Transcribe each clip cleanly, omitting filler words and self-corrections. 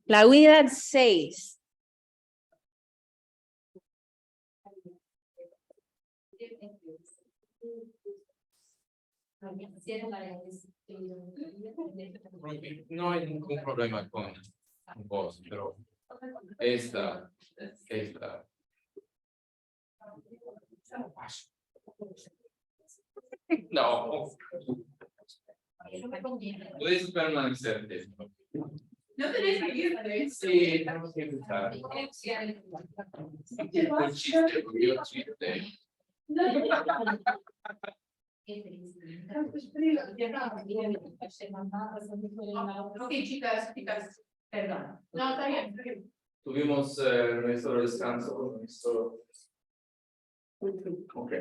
La unidad 6. No hay ningún problema con vos, pero esta. No. Puedes permanecer. No tenés que irte. Sí, tenemos que empezar. Un chiste, un chiste. Ok, chicas, perdón. No, está bien, está bien. Tuvimos nuestro descanso, Ok,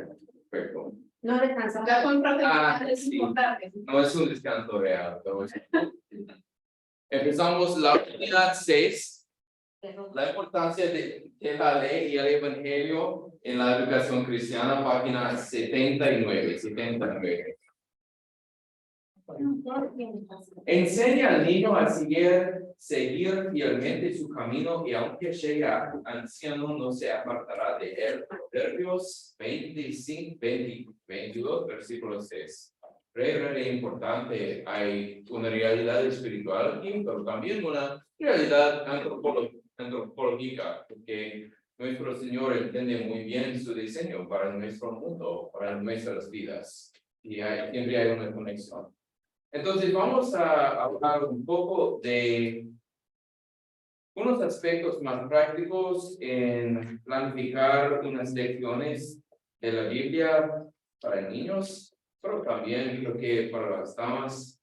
perfecto. No descansamos. La confrontación es sí. importante. No es un descanso real, pero empezamos la unidad 6. La importancia de la ley y el evangelio en la educación cristiana, página 79. Enseña al niño a seguir fielmente su camino y aunque llegue anciano no se apartará de él. Proverbios 22, versículo 6. Realmente importante, hay una realidad espiritual aquí, pero también una realidad antropológica, porque nuestro Señor entiende muy bien su diseño para nuestro mundo, para nuestras vidas, y siempre hay una conexión. Entonces vamos a hablar un poco de unos aspectos más prácticos en planificar unas lecciones de la Biblia para niños, pero también creo que para las damas.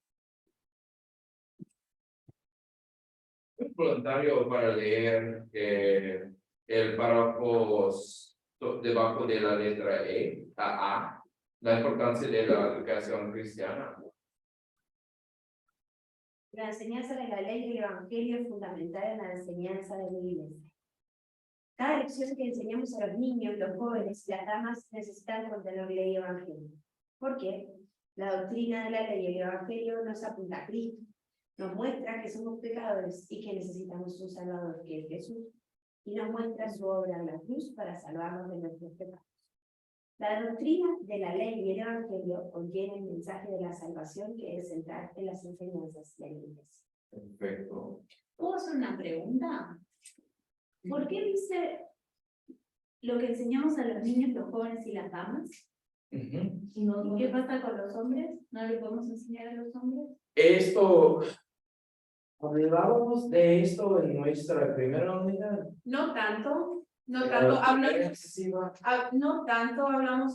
Es voluntario para leer el párrafo debajo de la letra A, la importancia de la educación cristiana. La enseñanza de la ley y el evangelio es fundamental en la enseñanza de la iglesia. Cada lección que enseñamos a los niños, los jóvenes y las damas necesitan contener ley y evangelio. ¿Por qué? La doctrina de la ley y el evangelio nos apunta a Cristo, nos muestra que somos pecadores y que necesitamos un Salvador, que es Jesús, y nos muestra su obra en la cruz para salvarnos de nuestros pecados. La doctrina de la ley y el evangelio contiene el mensaje de la salvación que es central en las enseñanzas de la iglesia. Perfecto. ¿Puedo hacer una pregunta? ¿Por qué dice lo que enseñamos a los niños, los jóvenes y las damas? ¿Y qué pasa con los hombres? ¿No le podemos enseñar a los hombres? Hablábamos de esto en nuestra primera unidad. No tanto, hablamos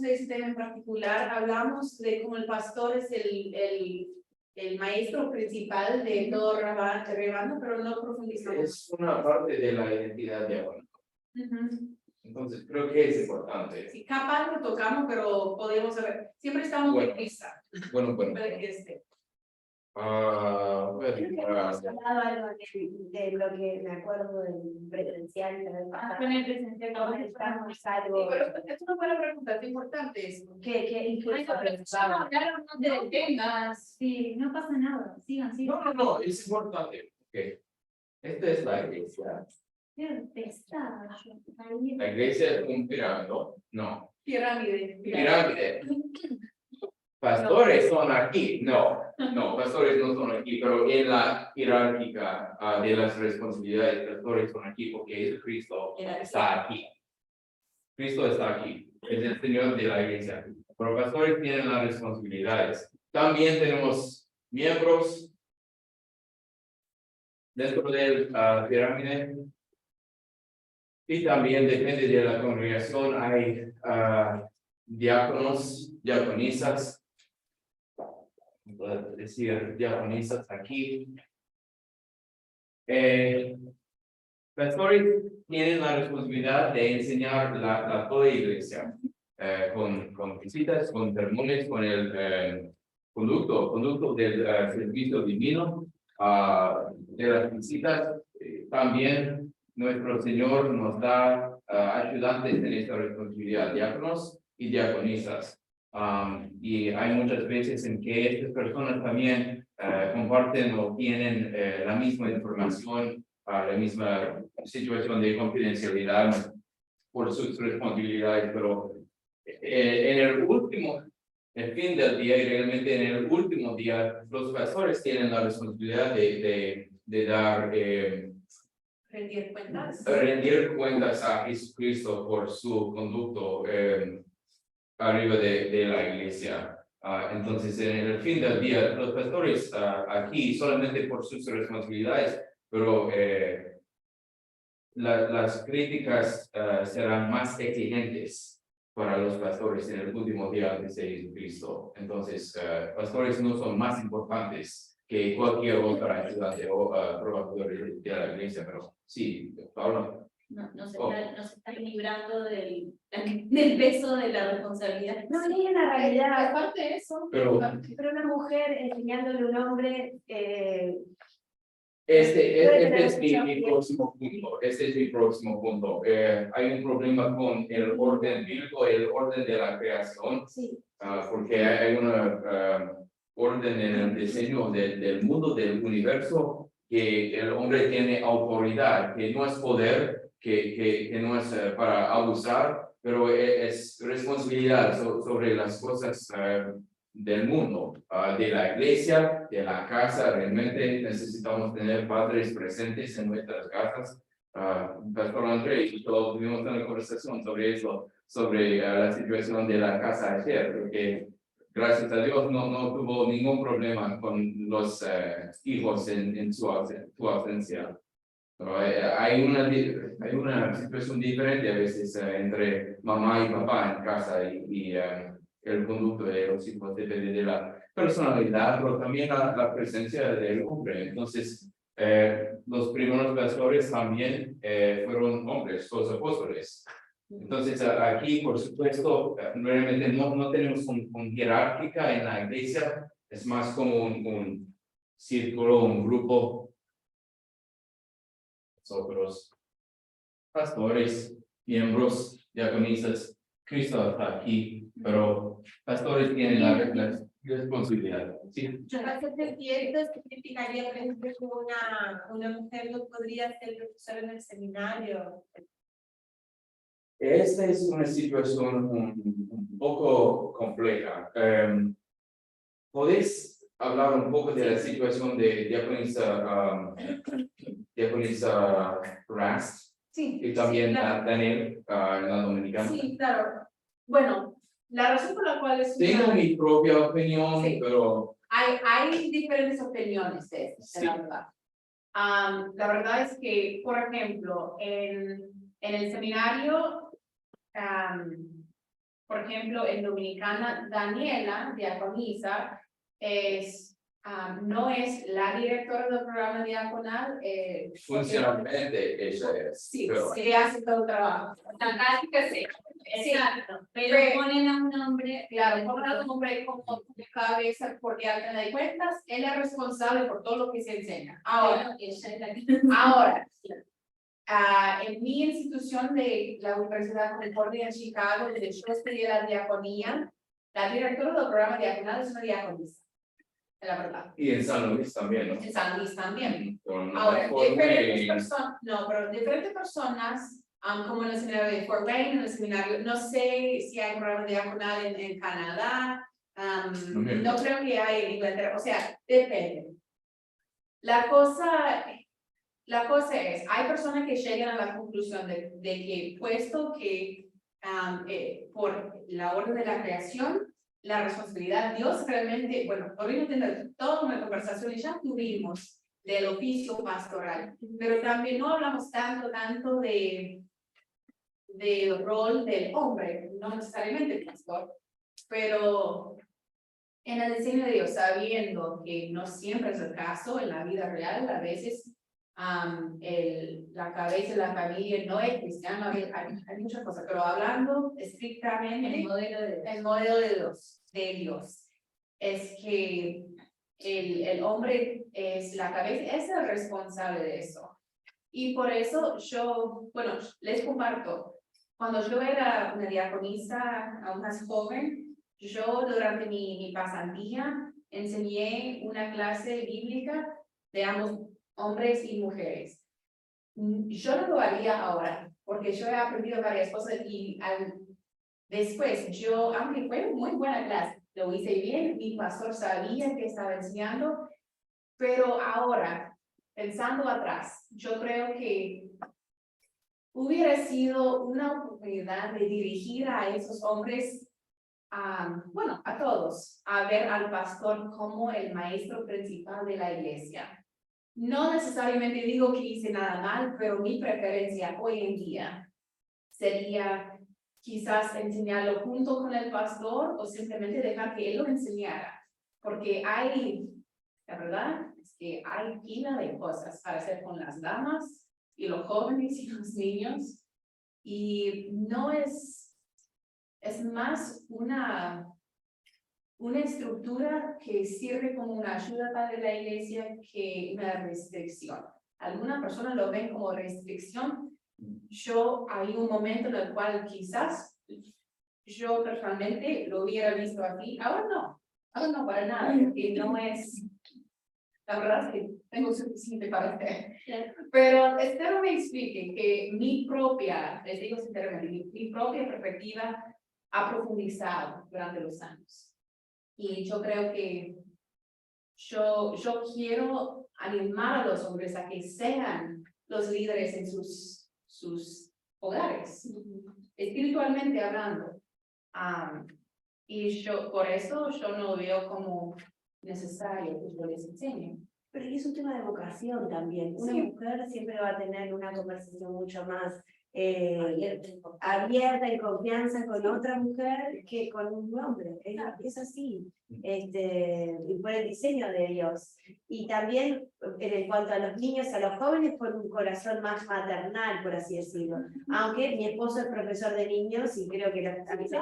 de ese tema en particular, hablamos de cómo el pastor es el maestro principal de todo rebaño, pero no profundizamos. Es una parte de la identidad diabólica. Entonces creo que es importante. Sí, capaz lo tocamos, pero podemos saber. Siempre estamos de prisa. Bueno. Creo que hemos hablado algo de lo que me acuerdo del presencial. Con el presencial, Todos estamos algo. Pero es una buena pregunta, es importante eso. Que incluso Hablaron de temas, sí, no pasa nada, sigan. No, es importante. Okay. Esta es la iglesia. La iglesia es un pirámide, ¿no? Pirámide. Pastores son aquí, no, pastores no son aquí, pero en la jerárquica de las responsabilidades, pastores son aquí porque Jesucristo está aquí. Cristo está aquí, es el Señor de la iglesia. Pero pastores tienen las responsabilidades. También tenemos miembros dentro del pirámide. Y también depende de la congregación, hay diáconos, diaconisas. Puedo decir diaconisas aquí. Pastores tienen la responsabilidad de enseñar la toda iglesia con visitas, con sermones, con el conducto del servicio divino, de las visitas. También nuestro Señor nos da ayudantes en esta responsabilidad, diáconos y diaconisas. Y hay muchas veces en que estas personas también comparten o tienen la misma información, la misma situación de confidencialidad por sus responsabilidades, pero en el fin del día y realmente en el último día, los pastores tienen la responsabilidad de dar rendir cuentas a Jesucristo por su conducto arriba de la iglesia. Entonces, en el fin del día, los pastores aquí solamente por sus responsabilidades, pero las críticas serán más exigentes para los pastores en el último día antes de Jesucristo. Entonces, pastores no son más importantes que cualquier otra ayudante o trabajador de la iglesia, pero sí, Pablo. Nos están librando del peso de la responsabilidad. No, hay una realidad. Aparte de eso, Pero una mujer enseñándole a un hombre, este es mi próximo punto. Este es mi próximo punto. Hay un problema con el orden bíblico, el orden de la creación, sí, porque hay una orden en el diseño del mundo, del universo, que el hombre tiene autoridad, que no es poder, que no es para abusar, pero es responsabilidad sobre las cosas del mundo, de la iglesia, de la casa. Realmente necesitamos tener padres presentes en nuestras casas. Pastor André y todos tuvimos una conversación sobre eso, sobre la situación de la casa ayer, porque gracias a Dios no tuvo ningún problema con los hijos en su ausencia. Pero hay una situación diferente a veces entre mamá y papá en casa y el conducto de los hijos depende de la personalidad, pero también la presencia del hombre. Entonces, los primeros pastores también fueron hombres, los apóstoles. Entonces, aquí, por supuesto, realmente no tenemos un jerárquica en la iglesia, es más como un círculo, un grupo. Nosotros, pastores, miembros, diaconisas, Cristo está aquí, pero pastores tienen la responsabilidad. ¿Sí? yo para ser entiendes que significaría, por ejemplo, que una mujer no podría ser profesora en el seminario. Esta es una situación un poco compleja. ¿Podéis hablar un poco de la situación de diaconisa Rast Sí, y también sí, claro. Daniel en la Dominicana? Sí, claro. Bueno, la razón por la cual es Tengo mi propia opinión, Sí. pero hay diferentes opiniones de esto, Sí. la verdad. La verdad es que, por ejemplo, en el seminario, por ejemplo, en Dominicana, Daniela, diaconisa, no es la directora del programa diaconal. funcionalmente ella es. Sí, pero sí, hace todo el trabajo. Casi que sí. Exacto. Pero Pero- ponen a un hombre. Claro, por un hombre como cabeza porque al de cuentas, él es responsable por todo lo que se enseña. Ahora, en mi institución de la Universidad Concordia en Chicago, donde yo estudié la diaconía, la directora del programa diaconal es una diaconisa, la verdad. Y en San Luis también, ¿no? En San Luis también. Con Ahora, Fort diferentes Wayne. personas, no, pero diferentes personas, como en el seminario de Fort Wayne, en el seminario, no sé si hay programa diaconal en Canadá, no creo que hay en Inglaterra, o sea, depende. La cosa es, hay personas que llegan a la conclusión de que puesto que por la orden de la creación, la responsabilidad, Dios realmente, bueno, ahorita tener toda una conversación y ya tuvimos del oficio pastoral, pero también no hablamos tanto del rol del hombre, no necesariamente el pastor, pero en el diseño de Dios, sabiendo que no siempre es el caso en la vida real, a veces la cabeza de la familia no es cristiana, hay muchas cosas, pero hablando estrictamente El modelo de el modelo de Dios, es que el hombre es la cabeza, es el responsable de eso. Y por eso yo, bueno, les comparto, cuando yo era una diaconisa, aún más joven, yo durante mi pasantía enseñé una clase bíblica de ambos hombres y mujeres. Yo no lo haría ahora, porque yo he aprendido varias cosas y después yo, aunque fue muy buena clase, lo hice bien, mi pastor sabía que estaba enseñando, pero ahora, pensando atrás, yo creo que hubiera sido una oportunidad de dirigir a esos hombres, bueno, a todos, a ver al pastor como el maestro principal de la iglesia. No necesariamente digo que hice nada mal, pero mi preferencia hoy en día sería quizás enseñarlo junto con el pastor o simplemente dejar que él lo enseñara. Porque la verdad es que hay pila de cosas para hacer con las damas y los jóvenes y los niños. Y no es más una estructura que sirve como una ayuda para la iglesia que una restricción. Algunas personas lo ven como restricción. Hay un momento en el cual quizás yo personalmente lo hubiera visto así. Ahora no para nada, porque no es, la verdad es que tengo suficiente para hacer. Pero espero me explique que les digo sinceramente, mi propia perspectiva ha profundizado durante los años. Y yo creo que yo quiero animar a los hombres a que sean los líderes en sus hogares, espiritualmente hablando. Y por eso yo no veo como necesario que yo les enseñe. Pero es un tema de vocación también. Una mujer siempre va a tener una conversación mucho más abierta y confianza con otra mujer que con un hombre. Es así. Y por el diseño de Dios. Y también en cuanto a los niños, a los jóvenes, por un corazón más maternal, por así decirlo. Aunque mi esposo es profesor de niños y creo que es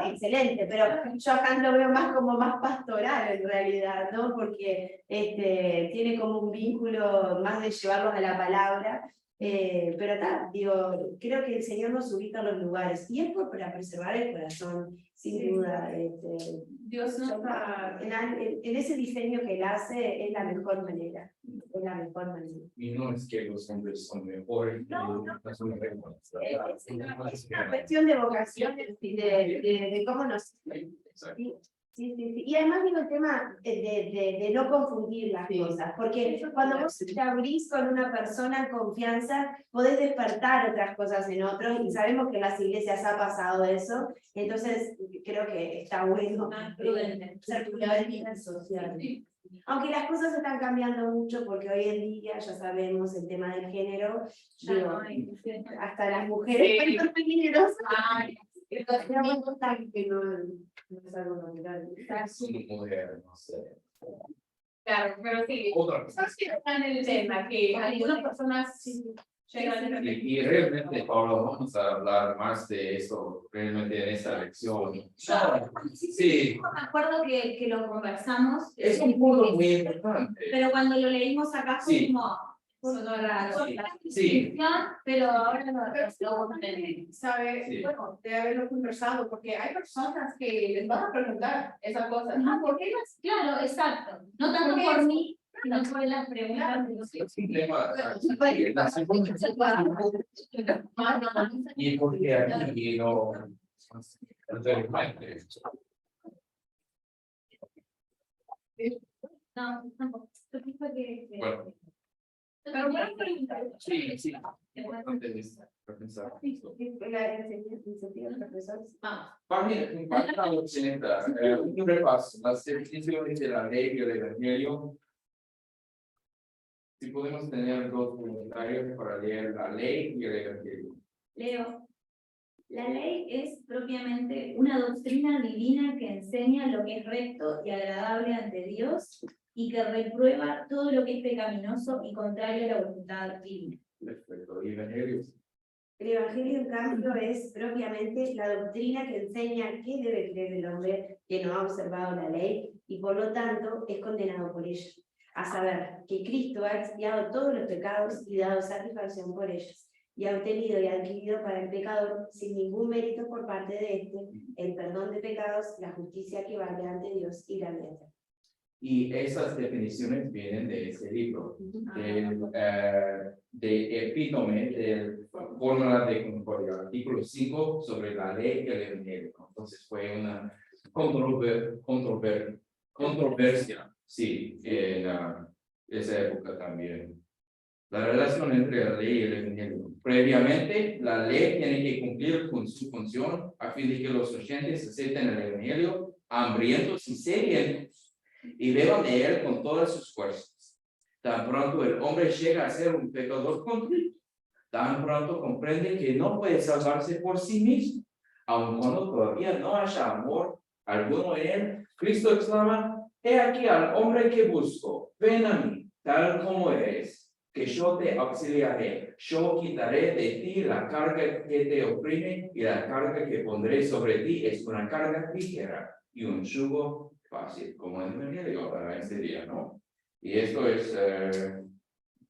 excelente, pero yo acá lo veo más como más pastoral en realidad, ¿no? Porque tiene como un vínculo más de llevarlos a la palabra. Pero digo, creo que el Señor nos ubica en los lugares y es para preservar el corazón, sin duda. Dios nos en ese diseño que Él hace es la mejor manera. Es la mejor manera. Y no es que los hombres son mejores. No. Es una regla. Es una cuestión de vocación, de cómo nos... Exacto. Sí. Y además digo el tema de no confundir las cosas, porque cuando vos te abrís con una persona en confianza, podés despertar otras cosas en otros, y sabemos que en las iglesias ha pasado eso, entonces creo que está bueno ser prudente social. Aunque las cosas están cambiando mucho, porque hoy en día ya sabemos el tema del género, digo, hasta las mujeres son géneros. Que no es algo natural. Mujer, no sé. Claro, pero sí. Otra cosa. Están en el tema que algunas personas llegan a... Y realmente ahora vamos a hablar más de eso realmente en esta lección. Sí. Me acuerdo que lo conversamos. Es un punto muy importante. Pero cuando lo leímos acá fue Sí. como... Sonó raro. Sí. Pero ahora no ¿Sabe? Sí. Bueno, de haberlo conversado, porque hay personas que les van a preguntar esas cosas. ¿Por qué las? Claro, exacto. No tanto por mí, sino por las preguntas de los Es un tema. Y porque aquí no. Anteriormente. No, tampoco. Bueno. Pero buena pregunta. Sí. Importante es pensar. Página 80, un repaso, las definiciones de la ley y el evangelio. Si podemos tener dos comentarios para leer la ley y el evangelio. Leo. La ley es propiamente una doctrina divina que enseña lo que es recto y agradable ante Dios y que reprueba todo lo que es pecaminoso y contrario a la voluntad divina. Perfecto. ¿Y el evangelio? El Evangelio, en cambio, es propiamente la doctrina que enseña qué debe creer el hombre que no ha observado la ley y por lo tanto es condenado por ella. A saber, que Cristo ha expiado todos los pecados y dado satisfacción por ellos, y ha obtenido y adquirido para el pecador, sin ningún mérito por parte de éste, el perdón de pecados, la justicia que vale ante Dios y la vida eterna. Y esas definiciones vienen de ese libro, de epítome, de fórmula de concordia, artículo 5 sobre la ley y el evangelio. Entonces fue una controversia, sí, en esa época también. La relación entre la ley y el evangelio. Previamente, la ley tiene que cumplir con su función a fin de que los oyentes acepten el evangelio hambrientos y sedientos y beban de él con todas sus fuerzas. Tan pronto el hombre llega a ser un pecador contrito, tan pronto comprende que no puede salvarse por sí mismo, aun cuando todavía no haya amor alguno en él. Cristo exclama: he aquí al hombre que busco, ven a mí, tal como eres, que yo te auxiliaré, yo quitaré de ti la carga que te oprime, y la carga que pondré sobre ti es una carga ligera y un yugo fácil, como en el Evangelio para este día, ¿no? Y esto es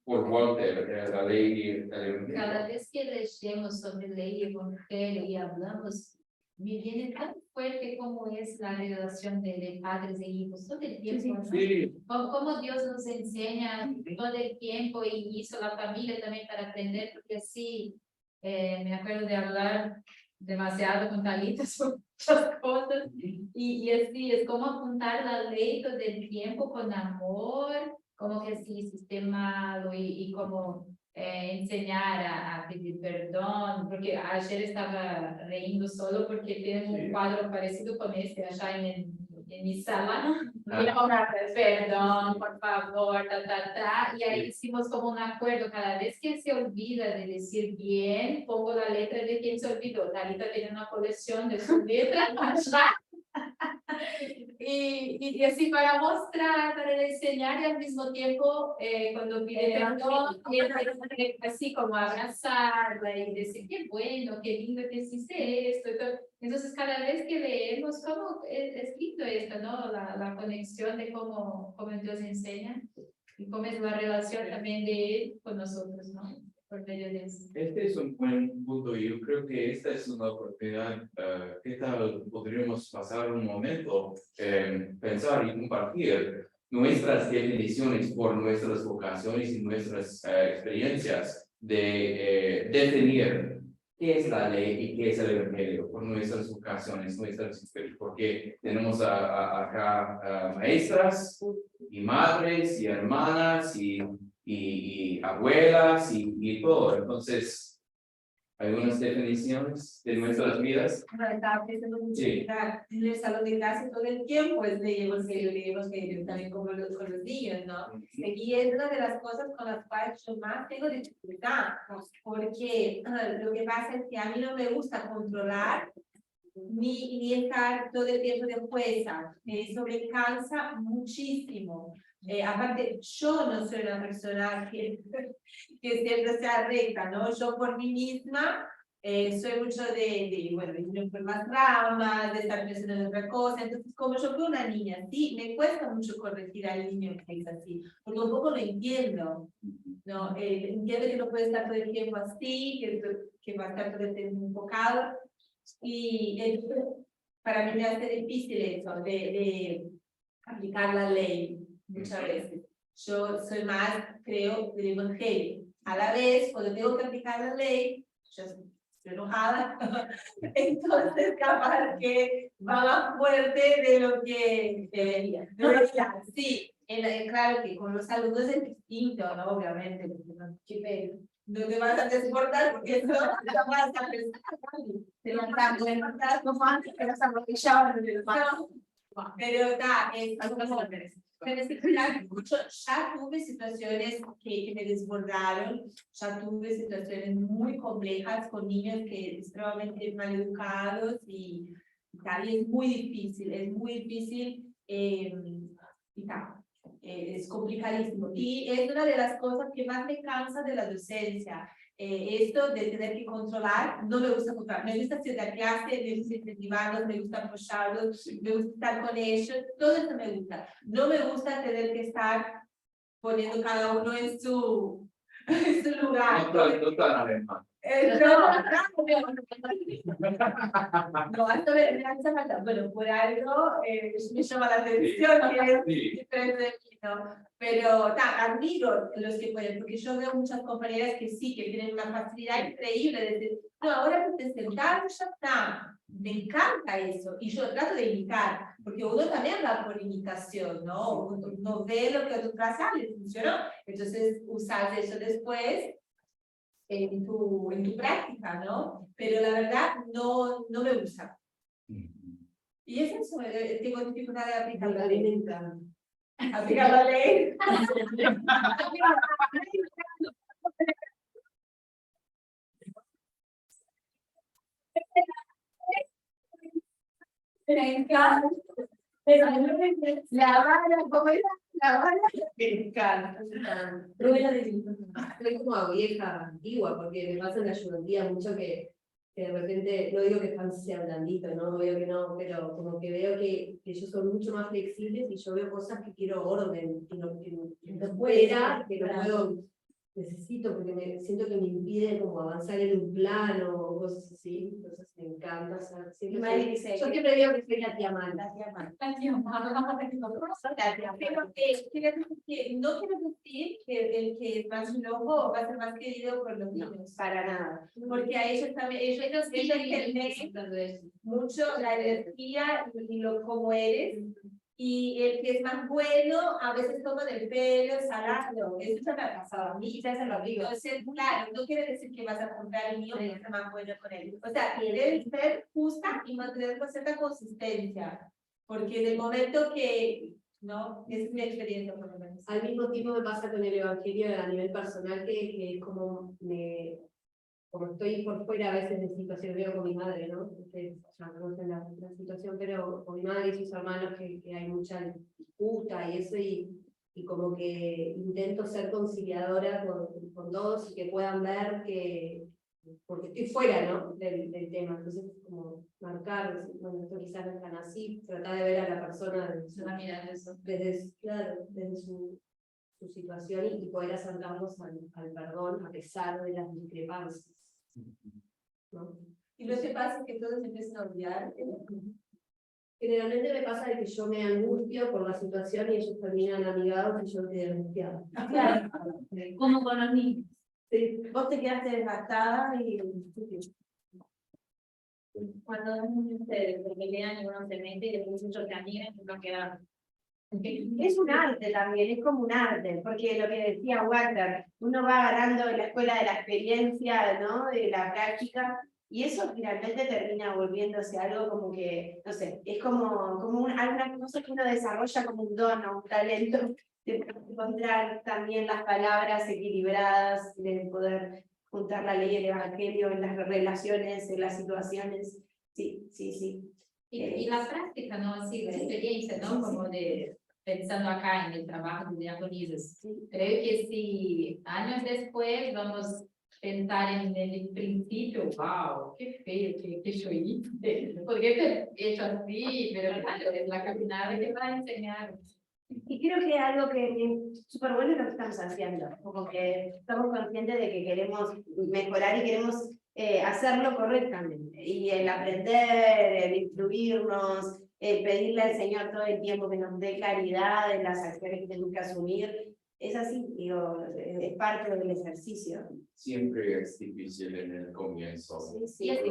por Walter, la ley y el Evangelio. Cada vez que leemos sobre ley y evangelio y hablamos, me viene tan fuerte como es la relación de padres e hijos todo el tiempo, ¿no? Sí. Como Dios nos enseña todo el tiempo y hizo la familia también para aprender, porque sí, me acuerdo de hablar demasiado con Talita sobre muchas cosas y así es como apuntar la ley todo el tiempo con amor, como que sí, sistema malo y como enseñar a pedir perdón, porque ayer estaba riendo solo porque tengo un cuadro parecido con este allá en mi sala, y ahora perdón, por favor, y ahí hicimos como un acuerdo, cada vez que se olvida de decir bien, pongo la letra de quien se olvidó. Talita tiene una colección de sus letras allá. Y así para mostrar, para enseñar y al mismo tiempo cuando pide perdón, así como abrazarla y decir qué bueno, qué lindo que hiciste esto. Entonces cada vez que leemos, como es lindo esto, ¿no? La conexión de cómo Dios enseña y cómo es la relación también de Él con nosotros, ¿no? Por medio de eso. Este es un buen punto y yo creo que esta es una oportunidad. ¿Qué tal podríamos pasar un momento en pensar y compartir nuestras definiciones por nuestras vocaciones y nuestras experiencias de definir qué es la ley y qué es el evangelio por nuestras vocaciones, nuestras experiencias? Porque tenemos acá maestras y madres y hermanas y abuelas y todo. Entonces, algunas definiciones de nuestras vidas. Sí. En el salón de clase todo el tiempo leemos que también con los niños, ¿no? Y es una de las cosas con las cuales yo más tengo dificultad, porque lo que pasa es que a mí no me gusta controlar ni estar todo el tiempo de jueza, eso me cansa muchísimo. Aparte, yo no soy una persona que siempre sea recta, ¿no? Yo por mí misma soy mucho de irme por las ramas, de estar pensando en otra cosa. Entonces, como yo fui una niña así, me cuesta mucho corregir al niño que es así, porque un poco lo entiendo, ¿no? Entiendo que no puede estar todo el tiempo así, que va a estar todo el tiempo enfocado. Y para mí me hace difícil eso de aplicar la ley muchas veces. Yo soy más, creo, del evangelio. A la vez, cuando tengo que aplicar la ley, yo estoy enojada, entonces capaz que va más fuerte de lo que debería. Sí, claro que con los alumnos es distinto, ¿no? Obviamente, porque no te vas a desbordar porque eso no vas a pensar. Te lo están como antes, pero se aprovechaban de los manos. Pero ya tuve situaciones que me desbordaron, ya tuve situaciones muy complejas con niños que extremadamente mal educados y tal, y es muy difícil y tal. Es complicadísimo y es una de las cosas que más me cansa de la docencia. Esto de tener que controlar, no me gusta controlar, me gusta hacer la clase, me gusta incentivarlos, me gusta apoyarlos, me gusta estar con ellos, todo eso me gusta. No me gusta tener que estar poniendo cada uno en su lugar. No tan alemán. No, esto me hace falta, bueno, por algo me llama la atención que es Sí. diferente de mí, ¿no? Pero admiro los que pueden, porque yo veo muchas compañeras que sí, que tienen una facilidad increíble de decir, no, ahora que te sentaron, ya está. Me encanta eso, y yo trato de imitar, porque uno también va por imitación, ¿no? Uno ve lo que otras le funcionó, entonces usas eso después en tu práctica, ¿no? Pero la verdad no me gusta. Y es eso, tengo dificultad de aplicar la ley. Aplicar la ley. Me encanta. La vara, ¿cómo era? La vara, me encanta. Soy como vieja antigua, porque me pasa en la ayudantía mucho que de repente, no digo que Hans sea blandito, no, veo que no, pero como que veo que ellos son mucho más flexibles y yo veo cosas que quiero orden, que no pueda, que no puedo, necesito, porque siento que me impide como avanzar en un plano o cosas así, entonces me encanta, o sea, yo siempre digo que soy la tía mala. Pero quiero decir que no quiero decir que el que es más loco va a ser más querido por los niños. Para nada. Porque a ellos también, ellos tienen mucho la energía y lo como eres. Y el que es más bueno, a veces toma del pelo, salado. Eso ya me ha pasado a mí. Ya se lo digo. Entonces, claro, no quiere decir que vas a comprar el mío y ser más bueno con él. O sea, debe ser justa y mantener con cierta consistencia. Porque en el momento que, ¿no? Es mi experiencia, por lo menos. Al mismo tiempo me pasa con el evangelio a nivel personal que es como estoy por fuera a veces de situación, veo con mi madre, ¿no? Ustedes ya conocen la situación, pero con mi madre y sus hermanos que hay mucha disputa y eso, y como que intento ser conciliadora con todos y que puedan ver que, porque estoy fuera, ¿no? Del tema, entonces como marcar, decir, bueno, esto quizás no es tan así, tratar de ver a la persona desde su situación y poder acercarnos al perdón a pesar de las discrepancias, ¿no? Y lo que pasa es que todos empiezan a olvidar. Generalmente me pasa de que yo me angustio por la situación y ellos terminan amigados y yo quedé angustiada. Claro, como con los niños. Sí. Vos te quedaste desgastada y... Cuando los niños se pelean y uno se mete y después ellos se amigan y uno queda. Es un arte también, es como un arte, porque lo que decía Walter, uno va agarrando en la escuela de la experiencia, ¿no? De la práctica, y eso finalmente termina volviéndose algo como que, no sé, es como alguna cosa que uno desarrolla como un don o un talento, de encontrar también las palabras equilibradas, de poder juntar la ley y el evangelio en las relaciones, en las situaciones. Sí, sí, sí. Y la práctica, ¿no? Así, la experiencia, ¿no? Como de, pensando acá en el trabajo de diaconisas. Creo que si años después vamos a pensar en el principio, wow, qué feo, qué yo hice. Podría haber hecho así, pero claro, es la caminada que va a enseñar. Y creo que algo que es súper bueno es lo que estamos haciendo, como que estamos conscientes de que queremos mejorar y queremos hacerlo correctamente. Y el aprender, el instruirnos, el pedirle al Señor todo el tiempo que nos dé claridad en las acciones que tenemos que asumir, es así, digo, es parte del ejercicio. Siempre es difícil en el comienzo. Y así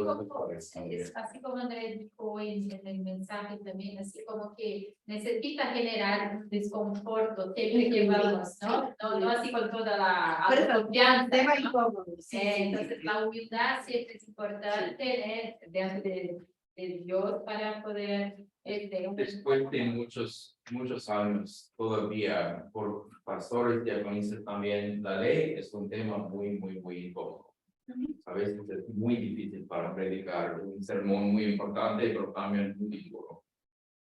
como Andrés dijo en el mensaje también, así como que necesita generar un desconforto siempre que vamos, ¿no? No así con toda la confianza. Entonces la humildad siempre es importante dentro de Dios para poder... Después de muchos años, todavía por pastores diaconistas también, la ley es un tema muy incómodo. A veces es muy difícil para predicar un sermón muy importante, pero también muy duro.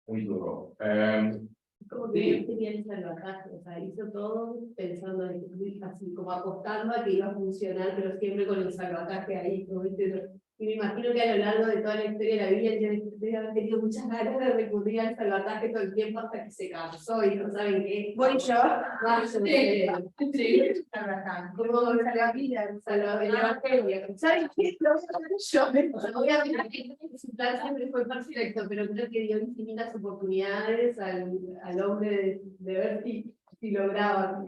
Muy duro. Como que tenía el salvataje, o sea, hizo todo pensando en así, como apostando a que iba a funcionar, pero siempre con el salvataje ahí, ¿no? Y me imagino que a lo largo de toda la historia de la Biblia debe haber tenido muchas ganas de recurrir al salvataje todo el tiempo hasta que se cansó y no saben qué. Voy yo. Sí. ¿Cómo salvar la vida? Salvar el evangelio. ¿Saben qué? Obviamente su plan siempre fue perfecto, pero creo que dio infinitas oportunidades al hombre de ver si lograba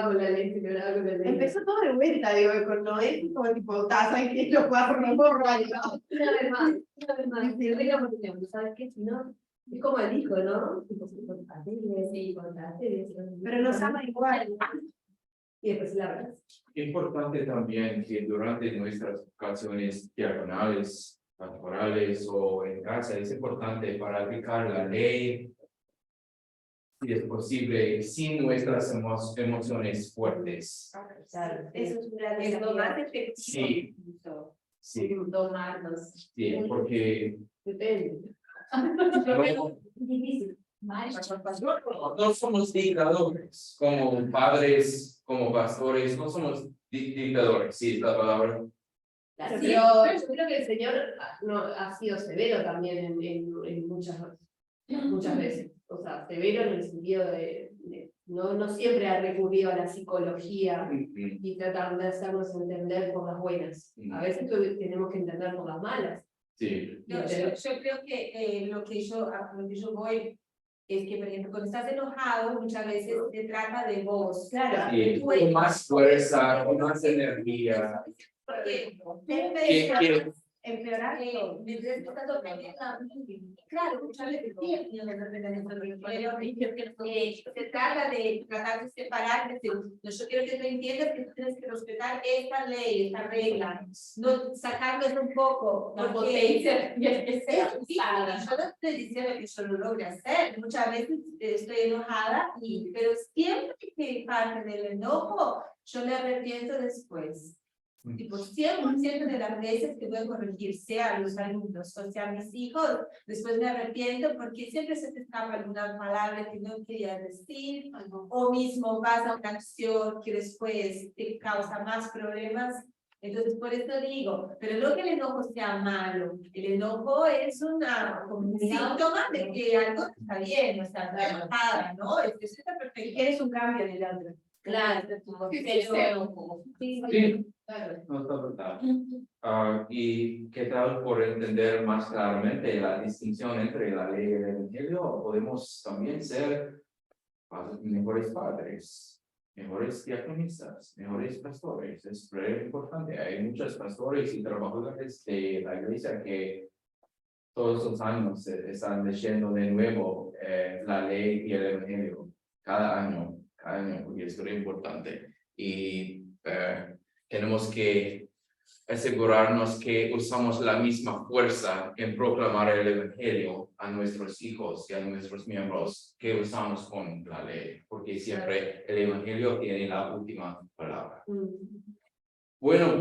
con la ley, si lograba con la ley. Empezó todo de vuelta, digo, con Noé, como tipo, ¿saben qué? Los cuatro no borro, Una vez más, si tenga oportunidad, ¿sabes qué? Si no, es como el hijo, ¿no? Tipo, sí, contaste, pero nos ama igual. y después la verdad. Importante también que durante nuestras ocasiones diagonales, pastorales o en casa, es importante para aplicar la ley, si es posible, sin nuestras emociones fuertes. Claro, eso es un gran Es lo más desafío. efectivo. Sí, sí, Tomarlos. sí, porque Depende. no, Difícil. no somos dictadores, como padres, como pastores, no somos dictadores, sí, es la palabra. Claro, Sí. pero yo creo que el Señor no, ha sido severo también en muchas veces. O sea, severo en el sentido de no siempre ha recurrido a la psicología y tratar de hacernos entender por las buenas. A veces tenemos que entender por las malas. Sí, Yo creo que lo que yo voy es que, por ejemplo, cuando estás enojado, muchas veces se trata de vos. Claro. sí, con más fuerza, con más energía. Porque Que Empeorar todo. claro, muchas veces sí, se trata de tratar de separar, decir, no, yo quiero que tú entiendas que tú tienes que respetar esta ley, esta regla, no sacarles un poco, La porque potencia tiene que ser es difícil, usada. yo no estoy diciendo que yo lo logre hacer, muchas veces estoy enojada, pero siempre que parte del enojo, yo me arrepiento después. Tipo, 100% de las veces que voy a corregir, sea a los alumnos o sea a mis hijos, después me arrepiento porque siempre se te escapa alguna palabra que no quería decir, o mismo vas a una acción que después te causa más problemas. Entonces, por eso digo, pero no que el enojo sea malo, el enojo es como un síntoma de que algo está bien, no está enojada, ¿no? Eso está perfecto. Eres un cambio en el otro. Claro, Sí, Sí. claro. no está verdad. ¿Y qué tal por entender más claramente la distinción entre la ley y el evangelio? Podemos también ser mejores padres, mejores diaconistas, mejores pastores. Es muy importante. Hay muchos pastores y trabajadores de la iglesia que todos los años están leyendo de nuevo la ley y el evangelio. Cada año, porque es muy importante. Y tenemos que asegurarnos que usamos la misma fuerza en proclamar el evangelio a nuestros hijos y a nuestros miembros que usamos con la ley, porque siempre el evangelio tiene la última palabra. Bueno.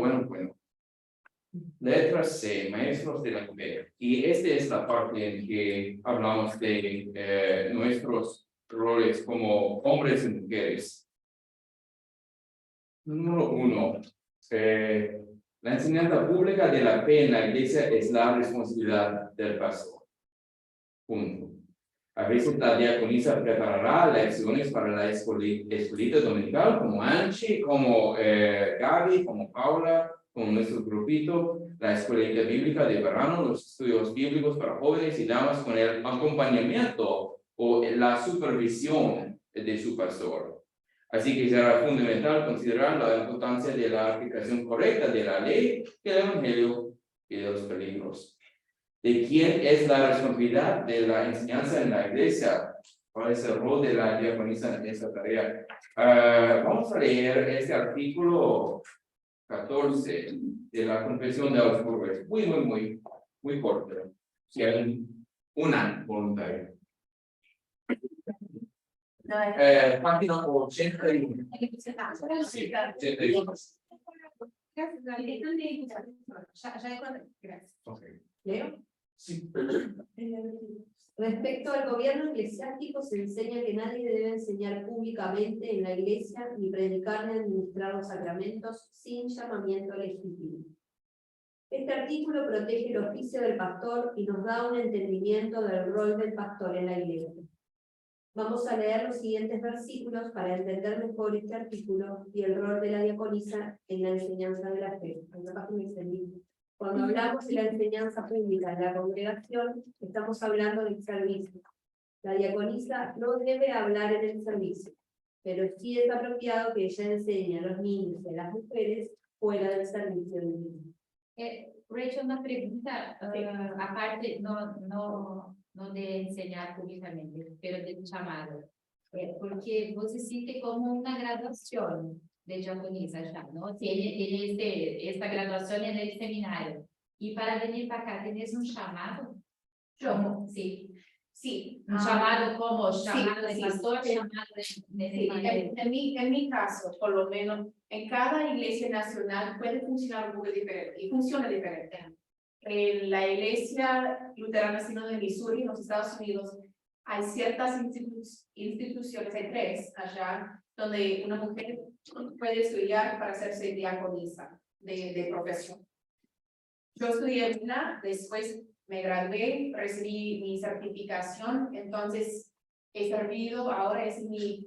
Letra C, maestros de la fe. Y esta es la parte en que hablamos de nuestros roles como hombres y mujeres. Número 1. La enseñanza pública de la fe en la iglesia es la responsabilidad del pastor. Punto. A veces la diaconisa preparará lecciones para la escuelita dominical, como Anchi, como Gaby, como Paula, como nuestro grupito, la escuelita bíblica de verano, los estudios bíblicos para jóvenes y damas con el acompañamiento o la supervisión de su pastor. Así que será fundamental considerar la importancia de la aplicación correcta de la ley, del evangelio y de los peligros. ¿De quién es la responsabilidad de la enseñanza en la iglesia? ¿Cuál es el rol de la diaconisa en esta tarea? Vamos a leer este artículo 14 de la Confesión de Augsburgo. Es muy corto. Si hay una voluntaria. Página 81. Sí, 81. Gracias. Okay. ¿Leo? Sí. Respecto al gobierno eclesiástico, se enseña que nadie debe enseñar públicamente en la iglesia ni predicar ni administrar los sacramentos sin llamamiento legítimo. Este artículo protege el oficio del pastor y nos da un entendimiento del rol del pastor en la iglesia. Vamos a leer los siguientes versículos para entender mejor este artículo y el rol de la diaconisa en la enseñanza de la fe. Cuando hablamos de la enseñanza pública en la congregación, estamos hablando del servicio. La diaconisa no debe hablar en el servicio, pero sí es apropiado que ella enseñe a los niños y a las mujeres fuera del servicio del niño. Rachel, una pregunta, aparte, no de enseñar públicamente, pero del llamado. Porque vos hiciste como una graduación de diaconisa ya, ¿no? Tiene esta graduación en el seminario. Y para venir para acá, ¿tienes un llamado? Yo. Sí. Sí. Un llamado como llamado de sí, pastor, sí. llamado de Sí, en mi caso, por lo menos, en cada iglesia nacional puede funcionar un poco diferente y funciona diferente. En la iglesia luterana sino de Missouri, en los Estados Unidos, hay ciertas instituciones, hay 3 allá, donde una mujer puede estudiar para hacerse diaconisa de profesión. Yo estudié en una, después me gradué, recibí mi certificación, entonces he servido, ahora es mi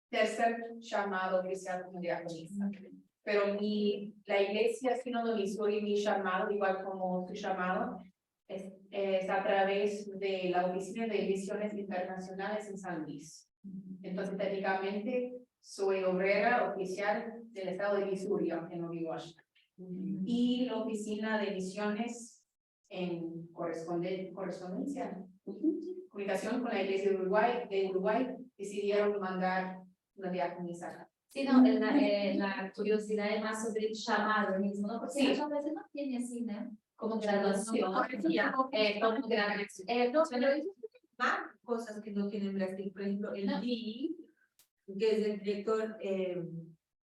tercer llamado oficial como diaconisa. Pero la iglesia Sínodo Missouri, mi llamado, igual como su llamado, es a través de la Oficina de Misiones Internacionales en San Luis. Entonces, técnicamente, soy obrera oficial del estado de Missouri, aunque no vivo allá. Y la Oficina de Misiones en correspondencia, comunicación con la Iglesia de Uruguay, decidieron mandar una diaconisa acá. Sí, no, la curiosidad es más sobre el llamado mismo, ¿no? Porque Sí. muchas veces no tiene así, ¿no? Como graduación. Como graduación. No, pero hay más cosas que no tienen Brasil. Por ejemplo, el DI, que es el director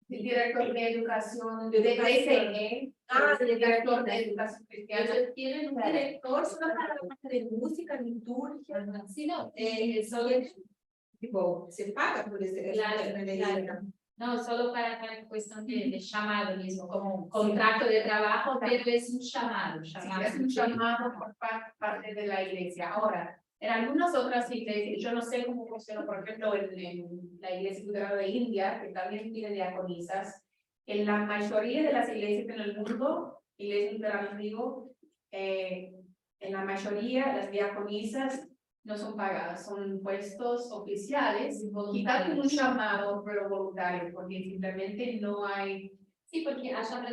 Director de Educación de Educación. DCE, de director de Educación Cristiana. Ellos tienen un director solo para la parte de música, liturgia. Sí, no, Solo tipo, se paga por ese. Claro. No, solo para cuestión de llamado mismo, como un contrato de trabajo, pero es un llamado. Sí, es un llamado por parte de la iglesia. Ahora, en algunas otras iglesias, yo no sé cómo funciona, por ejemplo, en la iglesia luterana de India, que también tiene diaconisas. En la mayoría de las iglesias en el mundo, iglesias luteranas digo, en la mayoría las diaconisas no son pagadas, son puestos oficiales, quizás con un llamado, pero voluntario, porque simplemente no hay. Sí, porque allá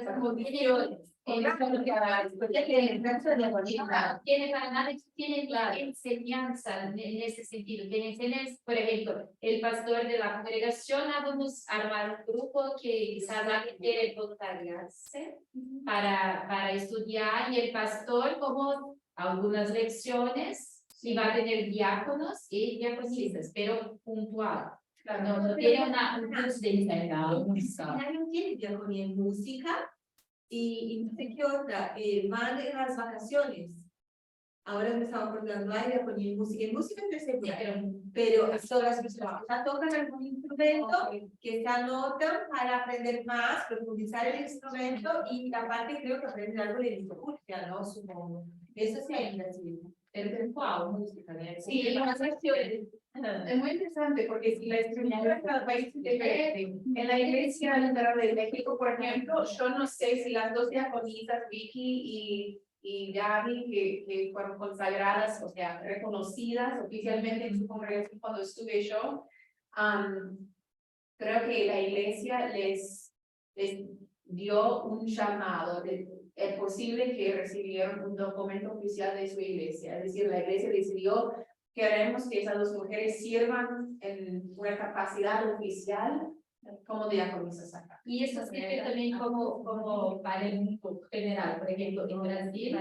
tiene para nada, tiene enseñanza en ese sentido. Tienes, por ejemplo, el pastor de la congregación, vamos a armar un grupo que quizás alguien quiere voluntariarse para estudiar, y el pastor, como algunas lecciones, y va a tener diáconos y diaconisas, pero puntual. Claro, No tiene un curso de enseñanza. No tiene diaconía en música y no sé qué otra, van en las vacaciones. Ahora me estaba acordando, no hay diaconía en música es pero todas las personas ya tocan algún instrumento que se anotan para aprender más, profundizar el instrumento y aparte creo que aprenden algo de liturgia, ¿no? Supongo. Eso sí hay en Brasil. Pero ¿cuál música? Sí, las lecciones. Es muy interesante porque si la estructura de cada país es diferente. En la iglesia luterana de México, por ejemplo, yo no sé si las 2 diaconisas, Vicky y Gaby, que fueron consagradas, o sea, reconocidas oficialmente en su congregación cuando estuve yo, creo que la iglesia les dio un llamado. Es posible que recibieron un documento oficial de su iglesia, es decir, la iglesia decidió: queremos que esas 2 mujeres sirvan en una capacidad oficial como diaconisas acá. Y eso sirve también como para el mundo general. Por ejemplo, en Brasil,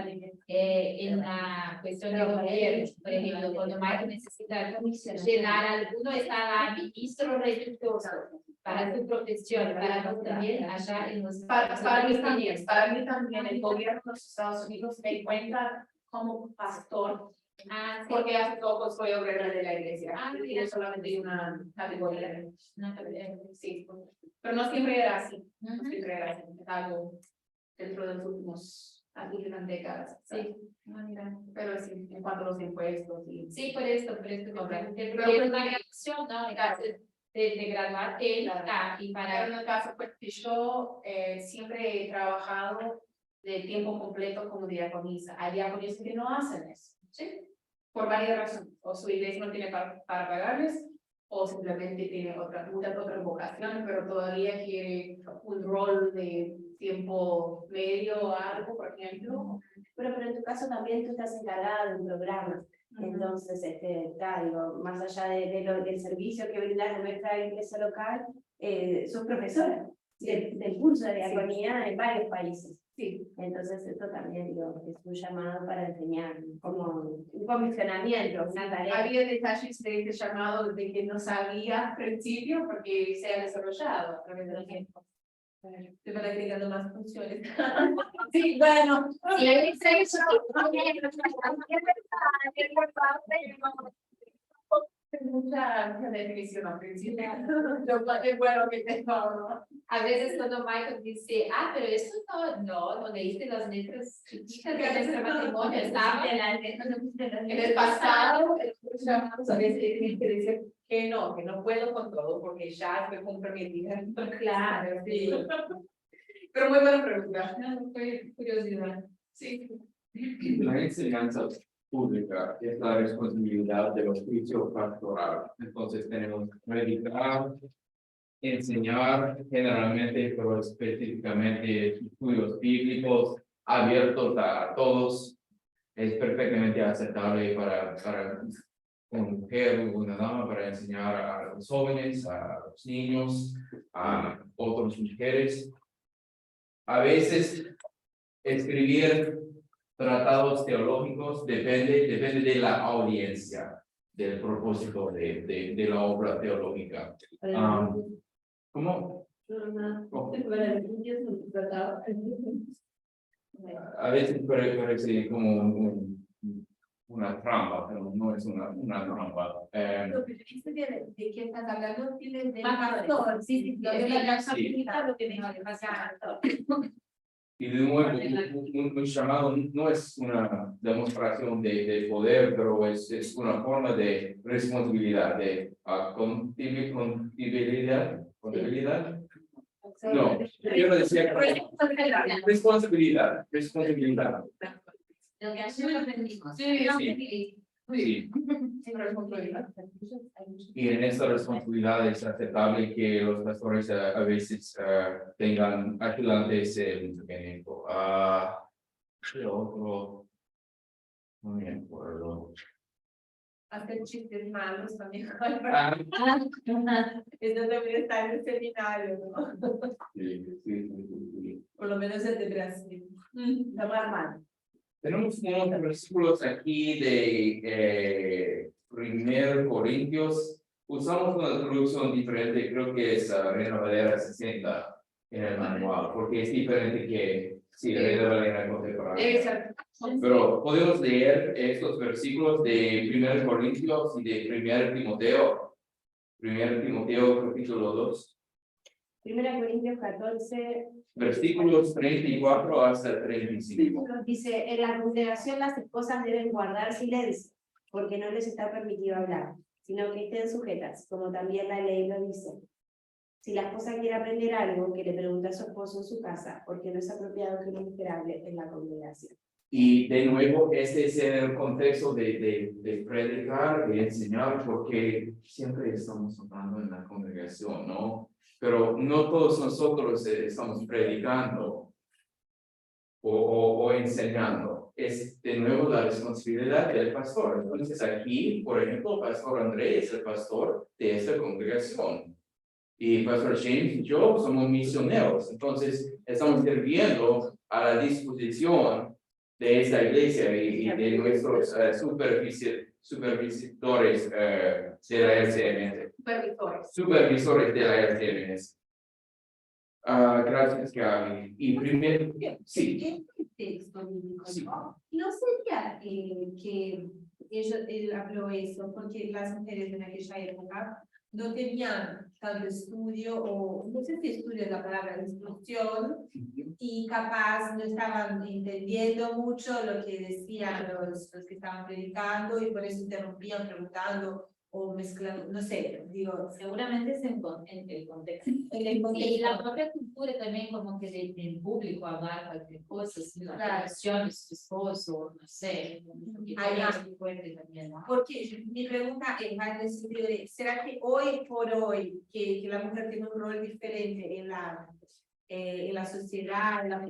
en la cuestión de gobierno, por ejemplo, cuando Mike necesita llenar alguno, está la ministro religioso para su profesión, para vos también allá en los Para mí también, el gobierno de los Estados Unidos me cuenta como pastor Ah, sí. Porque hace poco soy obrera de la iglesia. Y Mira. es solamente una categoría. No, pero, Sí, pero no siempre era así. No ujú. siempre era así. Es algo dentro de las últimas décadas. Sí, no, mira. Pero sí, en cuanto a los impuestos y Sí, por esto que Correcto. porque Pero es pues, una graduación, ¿no? De graduarte y Pero para en el caso, pues, que yo siempre he trabajado de tiempo completo como diaconisa. Hay diaconisas que no hacen eso, ¿sí? Por varias razones. O su iglesia no tiene para pagarles, o simplemente tiene muchas otras vocaciones, pero todavía quiere un rol de tiempo medio o algo, por ejemplo. Pero en tu caso también tú estás encargada de un programa. Entonces, digo, más allá del servicio que brindas a nuestra iglesia local, sos profesora del curso de diaconía en varios países. Sí, Entonces, esto también digo, es un llamado para enseñar, como un comisionamiento, una tarea. había detalles de este llamado de que no sabía al principio porque se ha desarrollado a través del tiempo. Te van agregando más funciones. Sí, bueno. y ahí se hizo Mucha definición al principio. Es bueno que tengo, ¿no? a veces cuando Michael dice, pero esto no leíste las letras chiquitas de nuestro matrimonio, estaba En el pasado, los llamados a veces tienen que decir que no puedo con todo porque ya estoy comprometida. claro, sí. Pero muy buena pregunta. Fue curiosidad. Sí. La enseñanza pública es la responsabilidad del oficio pastoral. Entonces tenemos que predicar, enseñar generalmente, pero específicamente estudios bíblicos abiertos a todos. Es perfectamente aceptable para una mujer o una dama para enseñar a los jóvenes, a los niños, a otras mujeres. A veces escribir tratados teológicos depende de la audiencia, del propósito de la obra teológica. ¿Cómo? A veces parece como una trampa, pero no es una trampa. Lo que dice de qué estás hablando, tienes del Pastor, pastor. sí, Lo de la sí. lo que deja de pasar. Y de nuevo, un llamado no es una demostración de poder, pero es una forma de responsabilidad, de contabilidad. No, quiero decir responsabilidad. Lo que ayer aprendimos. Sí. Y en esta responsabilidad es aceptable que los pastores a veces tengan ayudantes en México. ¿Qué otro? No me acuerdo. Hacer chistes malos también. Ah, Eso debería estar en el seminario, ¿no? sí. Por lo menos el de Brasil. Tomar mal. Tenemos unos versículos aquí de 1 Corintios. Usamos una traducción diferente, creo que es Reina Valera 60 en el manual, porque es diferente que Reina Valera contemporánea. Debe ser. Pero podemos leer estos versículos de 1 Corintios y de 1 Timoteo. 1 Timoteo capítulo 2. 1 Corintios 14. Versículos 34 hasta 35. Dice, en la congregación las esposas deben guardar silencio, porque no les está permitido hablar, sino que estén sujetas, como también la ley lo dice. Si la esposa quiere aprender algo, que le pregunte a su esposo en su casa, porque no es apropiado que una mujer hable en la congregación. Y de nuevo, este es el contexto de predicar, de enseñar, porque siempre estamos hablando en la congregación, ¿no? Pero no todos nosotros estamos predicando o enseñando. Es de nuevo la responsabilidad del pastor. Entonces aquí, por ejemplo, el pastor Andrés es el pastor de esta congregación. Y pastor James y yo somos misioneros. Entonces estamos sirviendo a la disposición de esta iglesia y de nuestros supervisores de la RCMS. Supervisores de la RCMS. Gracias, Gaby. Y primero, sí. Texto bíblico, Sí. ¿no? ¿No sería que él habló eso, porque las mujeres en aquella época no tenían tanto estudio, o no sé si estudio es la palabra, instrucción, y capaz no estaban entendiendo mucho lo que decían los que estaban predicando, y por eso interrumpían preguntando o mezclando, no sé, digo, Seguramente es en el contexto. en el contexto. Y la propia cultura también como que del público hablar cualquier cosa, si la Claro. relación de su esposo, no sé, Ay, es muy fuerte también, ¿no? Porque mi pregunta es más en el sentido de, ¿será que hoy por hoy, que la mujer tiene un rol diferente en la sociedad, en la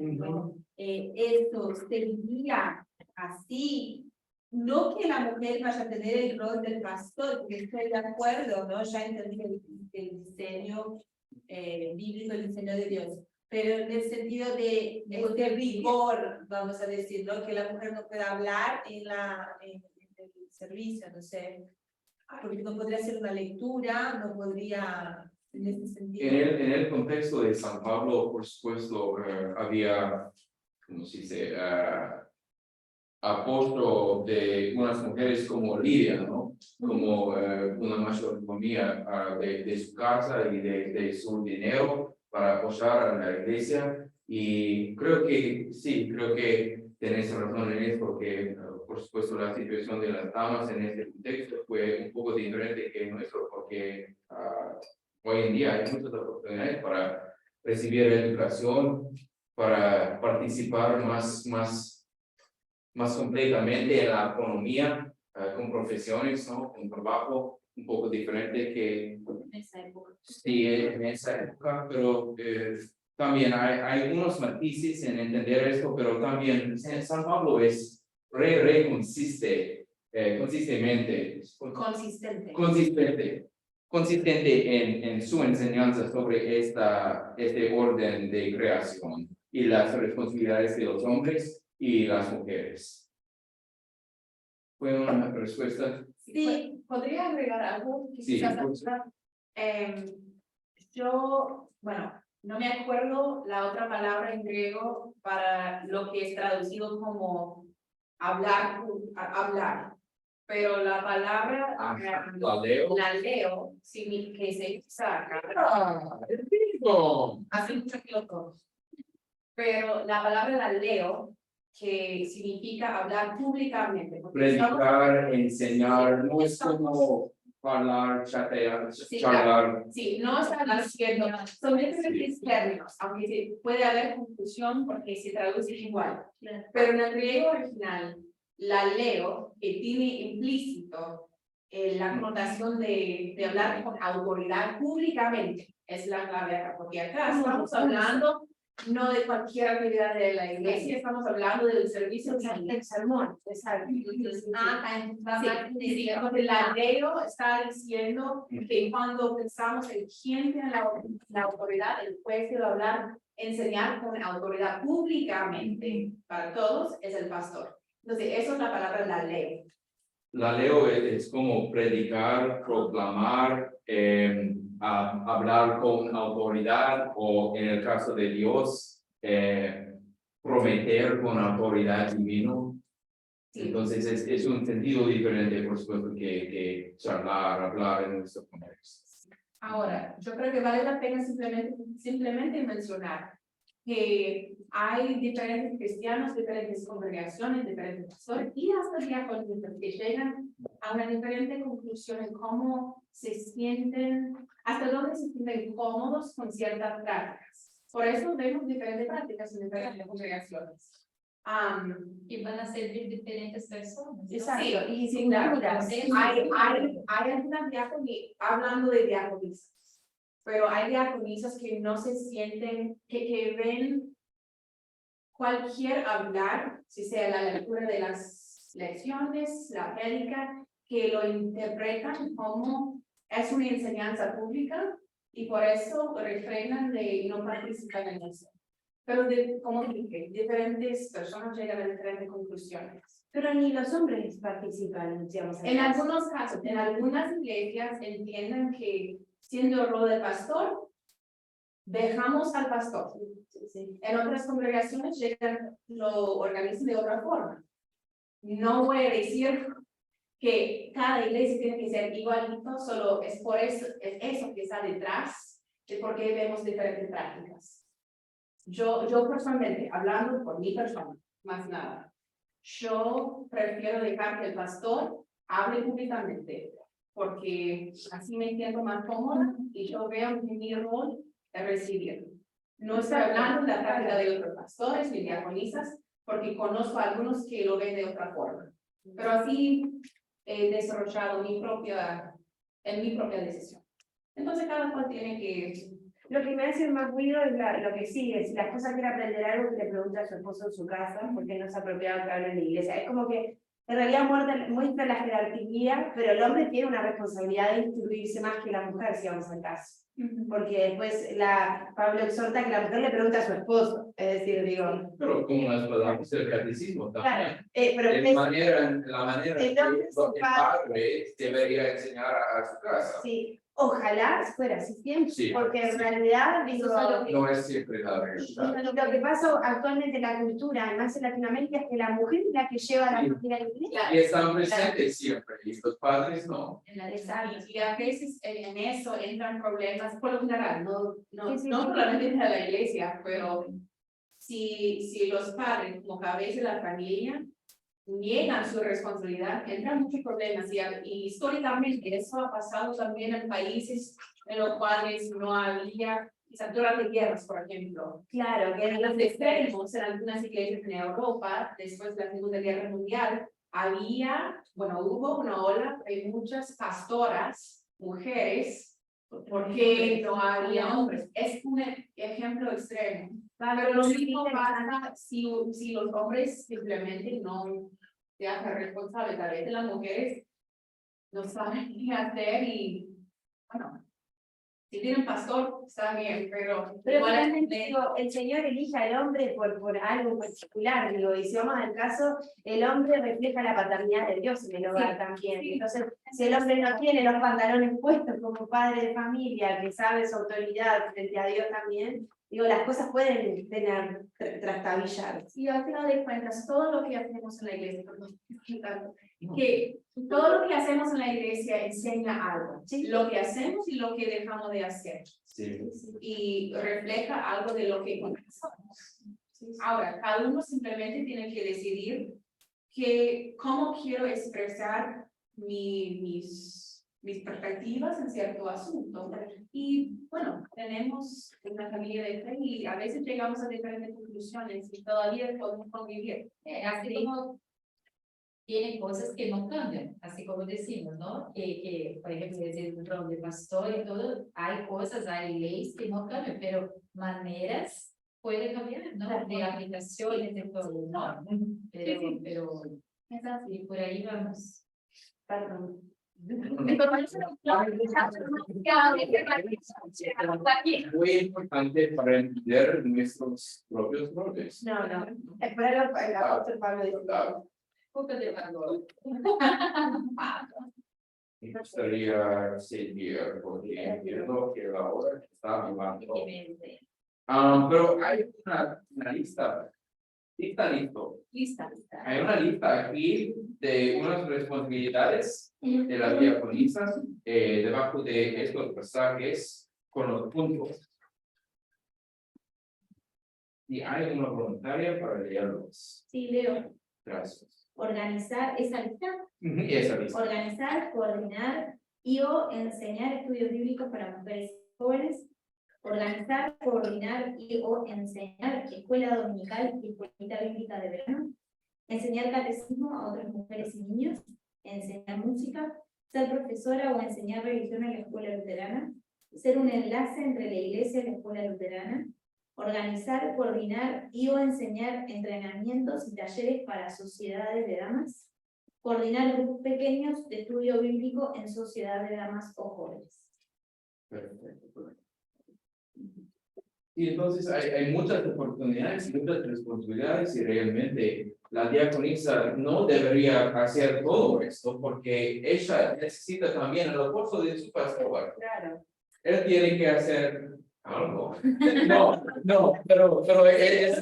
esto seguiría así? No que la mujer vaya a tener el rol del pastor, porque estoy de acuerdo, ¿no? Ya entendí el diseño bíblico, el diseño de Dios, pero en el sentido de este rigor, vamos a decir, ¿no? Que la mujer no pueda hablar en el servicio, no sé, porque no podría hacer una lectura, no podría, en ese sentido. En el contexto de San Pablo, por supuesto, había, ¿cómo se dice? Apoyo de unas mujeres como Lidia, ¿no? Como una mayordomía de su casa y de su dinero para apoyar a la iglesia. Y creo que sí, creo que tenés razón en esto, que por supuesto la situación de las damas en este contexto fue un poco diferente que nuestro, porque hoy en día hay muchas oportunidades para recibir educación, para participar más completamente en la economía, con profesiones, ¿no? Con trabajo un poco diferente que En esa época. sí, en esa época, pero también hay unos matices en entender esto, pero también San Pablo es consistentemente en su enseñanza sobre este orden de creación y las responsabilidades de los hombres y las mujeres. ¿Fue una respuesta? Sí, podría agregar algo. Que Sí, quizás por supuesto. yo, bueno, no me acuerdo la otra palabra en griego para lo que es traducido como hablar, pero la palabra La leo. que se usa acá. Hace mucho que lo conozco. Pero la palabra la leo, que significa hablar públicamente. Predicar, enseñar, no es como hablar, chatear, charlar. Sí, no están haciendo, son diferentes términos, aunque puede haber confusión porque se traduce igual. Pero en el griego original, la leo, que tiene implícito la connotación de hablar con autoridad públicamente, es la clave acá, porque acá estamos hablando no de cualquier actividad de la iglesia, estamos hablando del servicio del sermón. Exacto. Entonces, la leo está diciendo que cuando pensamos en quién tiene la autoridad, el juez debe hablar, enseñar con autoridad públicamente para todos, es el pastor. Entonces, eso es la palabra la leo. La leo es como predicar, proclamar, hablar con autoridad o en el caso de Dios, prometer con autoridad divino. Sí. Entonces es un sentido diferente, por supuesto, que charlar, hablar en nuestro contexto. Ahora, yo creo que vale la pena simplemente mencionar que hay diferentes cristianos, diferentes congregaciones, diferentes pastores y hasta diáconos que llegan a una diferente conclusión en cómo se sienten, hasta dónde se sienten cómodos con ciertas prácticas. Por eso vemos diferentes prácticas en diferentes congregaciones. Y van a servir diferentes personas, ¿no? Exacto, sí, y sin duda, hay algunas diaconisas, hablando de diaconisas, pero hay diaconisas que no se sienten, que ven cualquier hablar, si sea la lectura de las lecciones, la prédica, que lo interpretan como es una enseñanza pública y por eso refrenan de no participar en eso. Pero como dije, diferentes personas llegan a diferentes conclusiones. Pero ni los hombres participan, digamos. En algunos casos, en algunas iglesias entienden que siendo el rol del pastor, dejamos al pastor. En otras congregaciones lo organizan de otra forma. No voy a decir que cada iglesia tiene que ser igualito, solo es por eso, es eso que está detrás de por qué vemos diferentes prácticas. Yo personalmente, hablando por mi persona, más nada, yo prefiero dejar que el pastor hable públicamente, porque así me siento más cómoda y yo veo que mi rol es recibir. No estoy hablando de la práctica de otros pastores ni diaconisas, porque conozco a algunos que lo ven de otra forma. Pero así he desarrollado mi propia decisión. Entonces cada cual tiene que... Lo que me hace más ruido es lo que sigue. Si la esposa quiere aprender algo, que le pregunta a su esposo en su casa, porque no es apropiado que hable en la iglesia. Es como que en realidad muestra la jerarquía, pero el hombre tiene una responsabilidad de instruirse más que la mujer, si vamos al caso. Porque después Pablo exhorta que la mujer le pregunte a su esposo. Es decir, digo... Pero como las palabras del catecismo también. Claro, pero La manera el que hombre el es un padre debería enseñar a su casa. sí, ojalá fuera así siempre, Sí, porque en sí. realidad, digo... No es siempre la realidad. Lo que pasa actualmente en la cultura, además en Latinoamérica, es que la mujer es la que lleva la Sí. familia a la iglesia. Y están presentes siempre, y los padres no. Y a veces en eso entran problemas, por lo general, no Sí. solamente de la iglesia, pero si los padres, como cabeza de la familia, niegan su responsabilidad, entran muchos problemas. Y históricamente eso ha pasado también en países en los cuales no había, quizás durante guerras, por ejemplo. Claro, que En los extremos, en algunas iglesias en Europa, después de la Segunda Guerra Mundial, hubo una ola de muchas pastoras, mujeres, porque no había hombres. Es un ejemplo extremo. Pero lo mismo pasa si los hombres simplemente no se hacen responsables. A veces las mujeres no saben qué hacer y, bueno, si tienen pastor, está bien, pero igual finalmente, digo, el Señor elige al hombre por algo particular, digo, y si vamos al caso, el hombre refleja la paternidad de Dios en el hogar también. sí. Entonces, si el hombre no tiene los pantalones puestos como padre de familia, que sabe su autoridad frente a Dios también, digo, las cosas pueden tener trastabillar. Y al final de cuentas, todo lo que hacemos en la iglesia, que todo lo que hacemos en la iglesia enseña algo, lo que hacemos y lo que dejamos de hacer. Sí. Y refleja algo de lo que somos. Ahora, cada uno simplemente tiene que decidir cómo quiero expresar mis perspectivas en cierto asunto. Y bueno, tenemos una familia de fe y a veces llegamos a diferentes conclusiones y todavía podemos convivir. Así como tienen cosas que no cambian, así como decimos, ¿no? Que por ejemplo, desde el rol de pastor y todo, hay cosas, hay leyes que no cambian, pero maneras pueden cambiar, ¿no? De aplicaciones, de todo, ¿no? Pero es así, por ahí vamos. Perdón. Muy importante para entender nuestros propios roles. No, es por algo el apóstol Pablo dice. Me gustaría seguir porque entiendo que la hora está mirando. Pero hay una lista. Lista. Hay una lista aquí de unas responsabilidades de las diaconisas debajo de estos pasajes con los puntos. Y hay una voluntaria para leerlos. Sí, leo. Gracias. Organizar esa lista. Y esa lista. Organizar, coordinar y o enseñar estudios bíblicos para mujeres jóvenes. Organizar, coordinar y o enseñar escuela dominical y escuelita bíblica de verano. Enseñar catecismo a otras mujeres y niños. Enseñar música. Ser profesora o enseñar religión en la escuela luterana. Ser un enlace entre la iglesia y la escuela luterana. Organizar, coordinar y o enseñar entrenamientos y talleres para sociedades de damas. Coordinar grupos pequeños de estudio bíblico en sociedad de damas o jóvenes. Perfecto. Y entonces hay muchas oportunidades y muchas responsabilidades y realmente la diaconisa no debería hacer todo esto porque ella necesita también el apoyo de su pastor. Claro. Él tiene que hacer Algo. No, pero es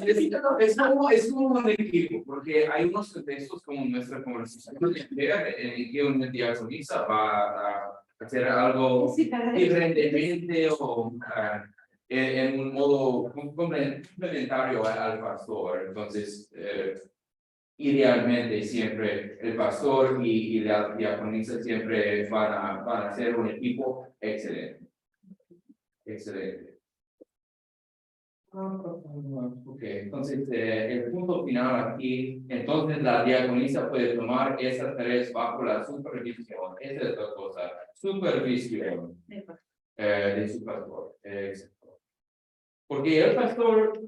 como un equipo, porque hay unos contextos como nuestra conversación en que un diaconisa va a hacer algo diferentemente o en un modo complementario al pastor. Entonces, idealmente siempre el pastor y la diaconisa siempre van a ser un equipo excelente. Excelente. Ok, entonces el punto final aquí, entonces la diaconisa puede tomar esas tareas bajo la supervisión, esa es la cosa, supervisión de su pastor. Porque el pastor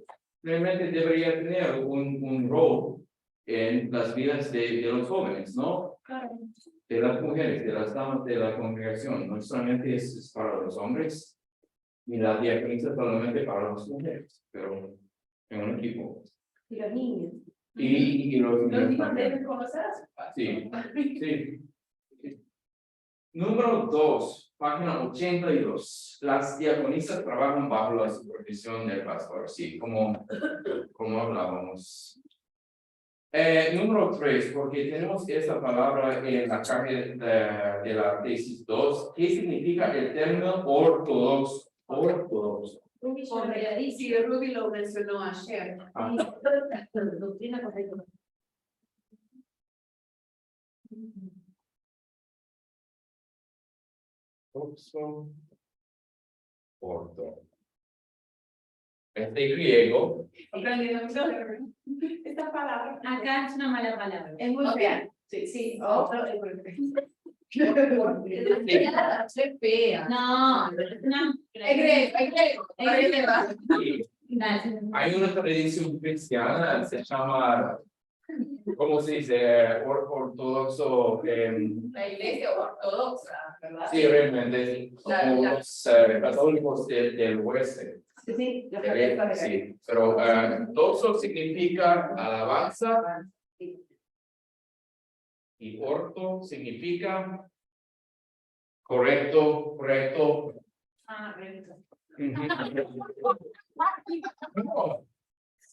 realmente debería tener un rol en las vidas de los jóvenes, ¿no? De las mujeres, de las damas de la congregación, no solamente es para los hombres, ni la diaconisa solamente para las mujeres, pero en un equipo. Y los niños. Y los niños niños también. deben conocer a su padre. Sí. Número 2, página 82. Las diaconisas trabajan bajo la supervisión del pastor, sí, como hablábamos. Número 3, porque tenemos esta palabra en la caja de la tesis 2. ¿Qué significa el término ortodoxo? Ortodoxo. Sí, Ruby lo mencionó ayer. Doctrina correcta. Orto. Griego. Esta palabra. Acá es una mala palabra. Es muy fea. Sí, otro es muy fea. Es fea. No, no. Es griego. Sí. Hay una tradición cristiana, se llama, ¿cómo se dice? Ortodoxo. La iglesia ortodoxa, ¿verdad? Sí, realmente, como los católicos del oeste. Sí, Sí, pero ortodoxo significa alabanza y orto significa correcto. Ah, correcto. No,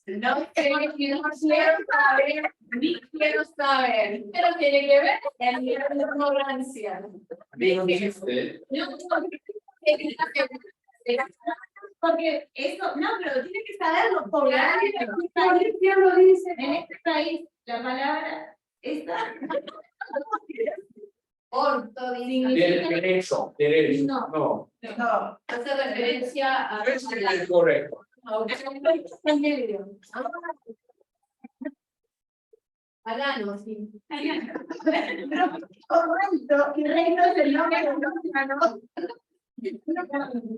No sé, ni quiero saber, pero tiene que ver en mi ignorancia. dijiste, Porque eso, no, pero tiene que saberlo, porque en este país la palabra esta Orto, derecho, no, no, hace referencia a es correcto. Alano, sí. Correcto, y reino es el nombre de los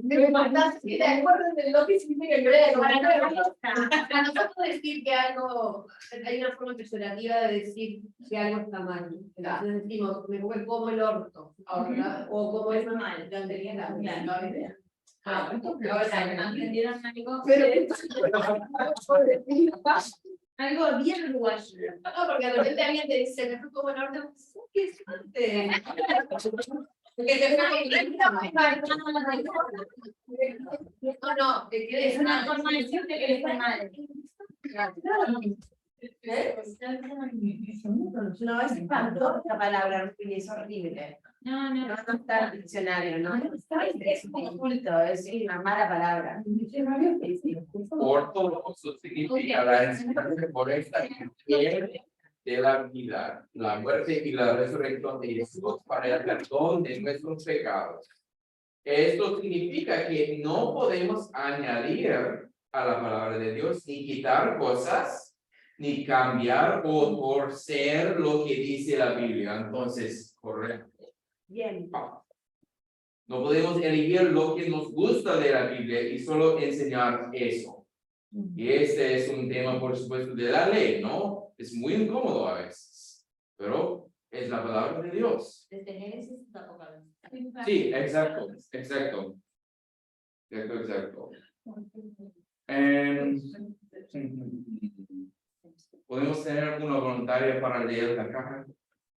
me mandaste de acuerdo en lo que significa el griego. Para nosotros decir que algo, hay una forma peyorativa de decir que algo está mal. Entonces decimos, me pongo como el orto, ¿verdad? O como es mal. No tenía la menor idea. ¿Entendieron algo? Pero Algo bien uruguayo. No, porque de repente alguien te dice, me fui como el orto, ¡qué suerte! Porque te no, te quieres Es una forma de decir que eres mal. No, es espantosa la palabra, es horrible. No, no. No está en el diccionario, ¿no? Es un insulto, es una mala palabra. Ortodoxo significa la enseñanza correcta de la vida, la muerte y la resurrección de Jesús para el perdón de nuestros pecados. Esto significa que no podemos añadir a la palabra de Dios ni quitar cosas, ni cambiar o torcer lo que dice la Biblia. Entonces, correcto. Bien. No podemos elegir lo que nos gusta de la Biblia y solo enseñar eso. Y este es un tema, por supuesto, de la ley, ¿no? Es muy incómodo a veces, pero es la palabra de Dios. Desde Génesis hasta Apocalipsis. Sí, exacto. ¿Podemos tener alguna voluntaria para leer la caja?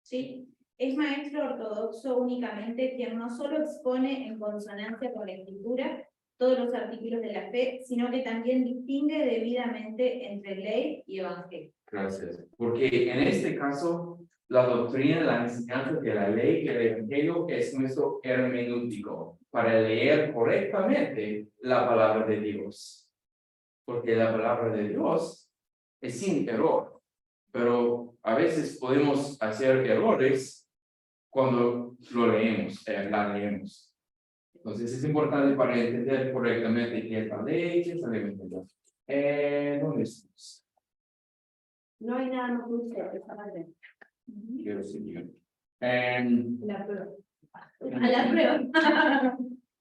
Sí, es maestro ortodoxo únicamente quien no solo expone en consonancia con la escritura, todos los artículos de la fe, sino que también distingue debidamente entre ley y evangelio. Gracias. Porque en este caso, la doctrina, la enseñanza de la ley y el evangelio es nuestro hermenéutico para leer correctamente la palabra de Dios. Porque la palabra de Dios es sin error. Pero a veces podemos hacer errores cuando lo leemos, la leemos. Entonces es importante para entender correctamente qué es la ley, qué es el evangelio. ¿Dónde estamos? No hay nada más dulce que esa madre. Quiero seguir. La prueba. A la prueba.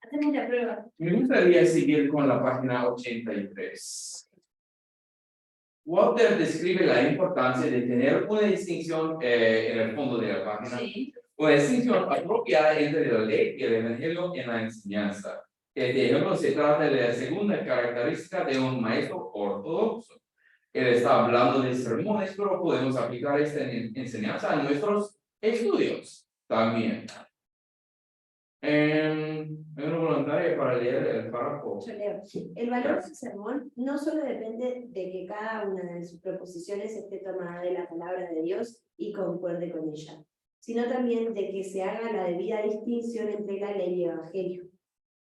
Hacemos la prueba. Me gustaría seguir con la página 83. Walter describe la importancia de tener una distinción en el fondo de la página. Sí. Una distinción apropiada entre la ley y el evangelio en la enseñanza. Este ejemplo se trata de la segunda característica de un maestro ortodoxo. Él está hablando de sermones, pero podemos aplicar esta enseñanza a nuestros estudios también. Una voluntaria para leer el párrafo. Yo leo. El valor del sermón no solo depende de que cada una de sus proposiciones esté tomada de la palabra de Dios y concuerde con ella, sino también de que se haga la debida distinción entre la ley y el evangelio.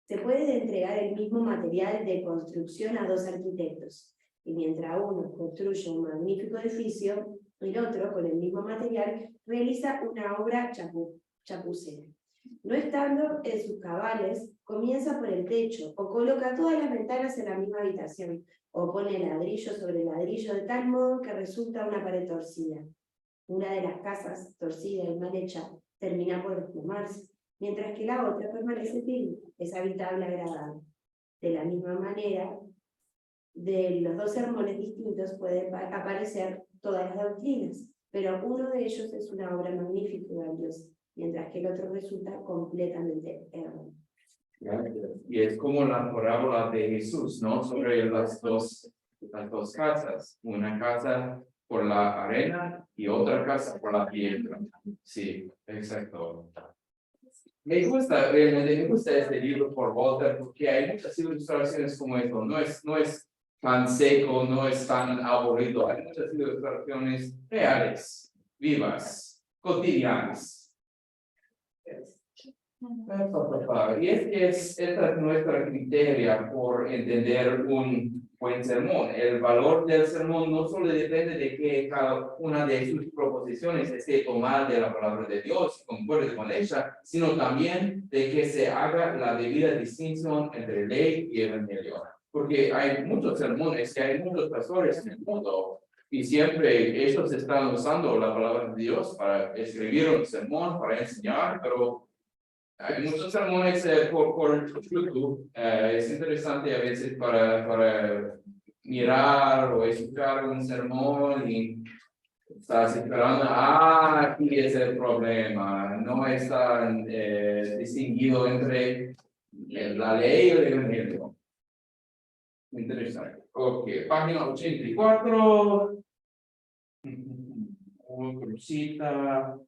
Se puede entregar el mismo material de construcción a dos arquitectos, y mientras uno construye un magnífico edificio, el otro, con el mismo material, realiza una obra chapucera. No estando en sus cabales, comienza por el techo, o coloca todas las ventanas en la misma habitación, o pone ladrillo sobre ladrillo de tal modo que resulta una pared torcida. Una de las casas, torcida y mal hecha, termina por desplomarse, mientras que la otra permanece firme, es habitable y agradable. De la misma manera, de los dos sermones distintos pueden aparecer todas las doctrinas, pero uno de ellos es una obra magnífica y valiosa, mientras que el otro resulta completamente erróneo. Y es como la parábola de Jesús, ¿no? Sobre las dos casas. Una casa por la arena y otra casa por la piedra. Sí, exacto. Me gusta este libro por Walter porque hay muchas ilustraciones como esto. No es tan seco, no es tan aburrido. Hay muchas ilustraciones reales, vivas, cotidianas. Y esta es nuestra criteria por entender un buen sermón. El valor del sermón no solo depende de que cada una de sus proposiciones esté tomada de la palabra de Dios y concuerde con ella, sino también de que se haga la debida distinción entre ley y evangelio. Porque hay muchos sermones que hay muchos pastores en el mundo y siempre ellos están usando la palabra de Dios para escribir un sermón, para enseñar, pero hay muchos sermones por YouTube. Es interesante a veces para mirar o escuchar un sermón y estás esperando, aquí es el problema, no está distinguido entre la ley y el evangelio. Interesante. Ok, página 84. Una crucita.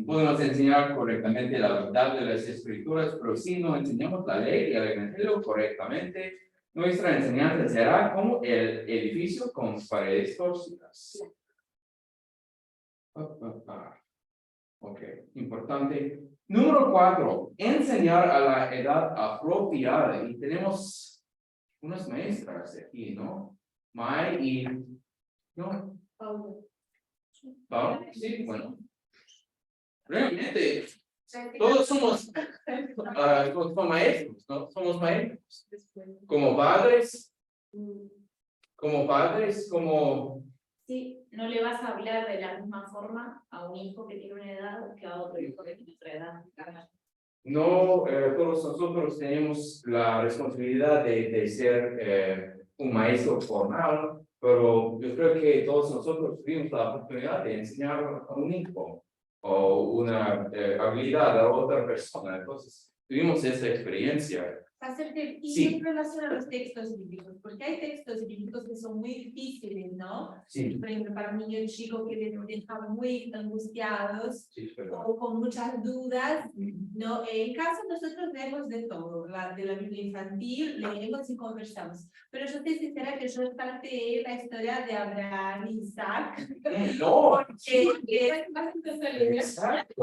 Podemos enseñar correctamente la verdad de las escrituras, pero si no enseñamos la ley y el evangelio correctamente, nuestra enseñanza será como el edificio con paredes torcidas. Ok, importante. Número 4, enseñar a la edad apropiada. Y tenemos unas maestras aquí, ¿no? Mai y... ¿no? Paula, sí, bueno. Realmente, todos somos maestros, ¿no? Somos maestros. Como padres, como... Sí, no le vas a hablar de la misma forma a un hijo que tiene una edad que a otro hijo que tiene otra edad. No, todos nosotros tenemos la responsabilidad de ser un maestro formal, pero yo creo que todos nosotros tuvimos la oportunidad de enseñar a un hijo o una habilidad a otra persona. Entonces, tuvimos esa experiencia. hacerte y Sí. en relación a los textos bíblicos, porque hay textos bíblicos que son muy difíciles, ¿no? Sí, Por ejemplo, para un niño chico que les deja muy angustiados sí, es verdad. o con muchas dudas, ¿no? En casa nosotros leemos de todo, de la Biblia infantil, leemos y conversamos. Pero yo te sincera que yo planteé la historia de Abraham y Isaac, No, porque Es bastante sólido. exacto.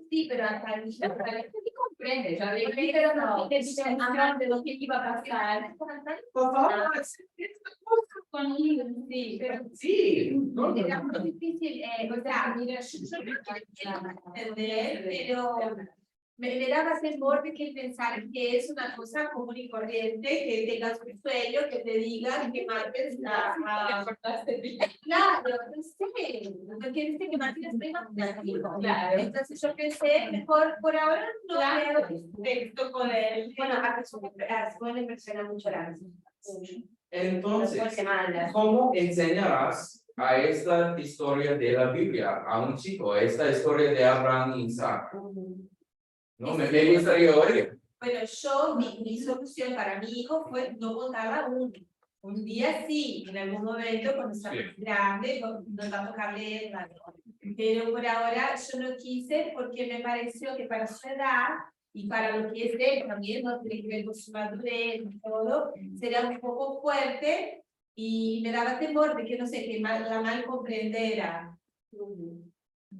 Sí, pero hasta el sí comprende, la Biblia pero no te dice hablar de lo que iba a pasar. Por favor, Con libros, sí, pero sí. No, no, era no. muy difícil, o sea, mira, yo creo que entender, pero me daba temor de que pensar que es una cosa común y corriente, que tengas un sueño, que te digan que mates a... Claro, no sé, porque dice que mates es imaginativo. Claro. Entonces yo pensé, mejor por ahora no Claro. leo texto con él. Bueno, a Samuel le impresiona mucho la música. Entonces, ¿cómo enseñarás a esta historia de la Biblia a un chico, a esta historia de Abraham y Isaac? No, me gustaría oír. Bueno, mi solución para mi hijo fue no contarla un día sí, en algún momento cuando está Sí. más grande, nos va a tocar leerla. Pero por ahora yo no quise porque me pareció que para su edad y para lo que es él también, no tiene que ver con su madurez y todo, sería un poco fuerte y me daba temor de que no sé, que la mal comprendiera.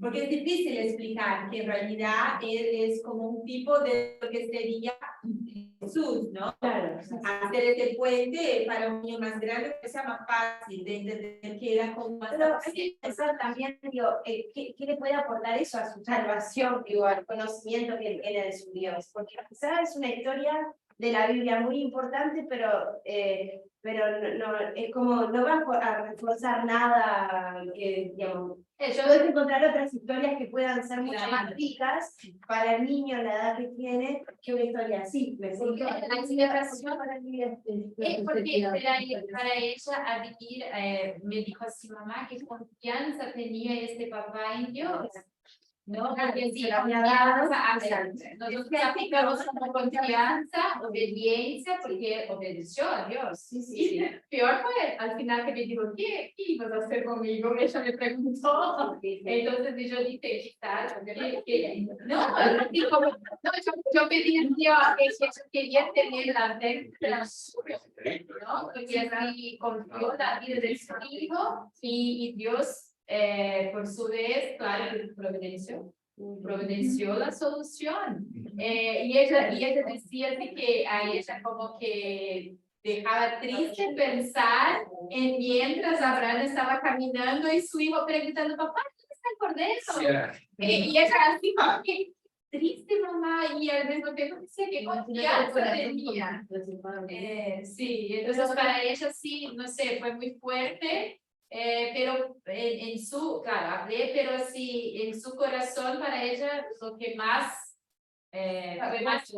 Porque es difícil explicar que en realidad es como un tipo de lo que sería Jesús, ¿no? Claro. Hacer este puente para un niño más grande que sea más fácil de entender que era como más Pero hay que pensar también, digo, ¿qué le puede aportar eso a su salvación, digo, al conocimiento que él tiene de su Dios? Porque quizás es una historia de la Biblia muy importante, pero no, es como, no va a reforzar nada que, digamos, puedes encontrar otras historias que puedan ser mucho más ricas para el niño, la edad que tiene, que una historia así. ¿Me explico? la inspiración para mí es porque para ella a vivir, me dijo así, mamá, qué confianza tenía este papá en Dios. No, porque si nosotros aplicamos como confianza, obediencia, porque obedeció a Dios. Sí. Peor fue al final que me dijo, ¿qué ibas a hacer conmigo? Ella me preguntó. Entonces yo dije, quizás, yo pedí a Dios que yo quería tener la fe, ¿no? Porque así confió la vida de su hijo y Dios, por su vez, claro, providenció la solución. Y ella decía así que a ella como que dejaba triste pensar en mientras Abraham estaba caminando y su hijo preguntando, papá, ¿dónde está el cordero? Y ella así como que triste, mamá, y al mismo tiempo decía que confianza tenía. Sí, entonces para ella sí, no sé, fue muy fuerte. Pero en su, claro, hablé, pero sí, en su corazón para ella lo que más fue más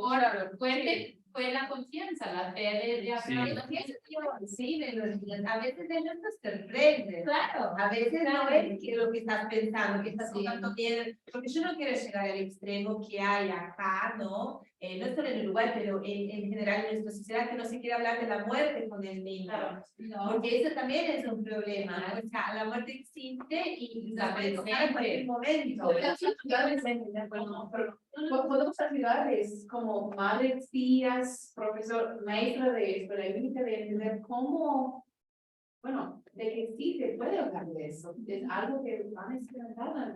fuerte fue la confianza, la fe de Abraham. Sí, a veces Dios nos sorprende. Claro. A veces no es que lo que estás pensando, que estás jugando bien, porque yo no quiero llegar al extremo que hay acá, ¿no? No solo en Uruguay, pero en general en nuestra sociedad, que no se quiere hablar de la muerte con el niño. No. Porque eso también es un problema. O sea, la muerte existe y la puede tocar en cualquier momento. Podemos ayudarles como madres, tías, profesor, maestra de escuela bíblica, de entender cómo, bueno, de que sí se puede hablar de eso, es algo que van a experimentar.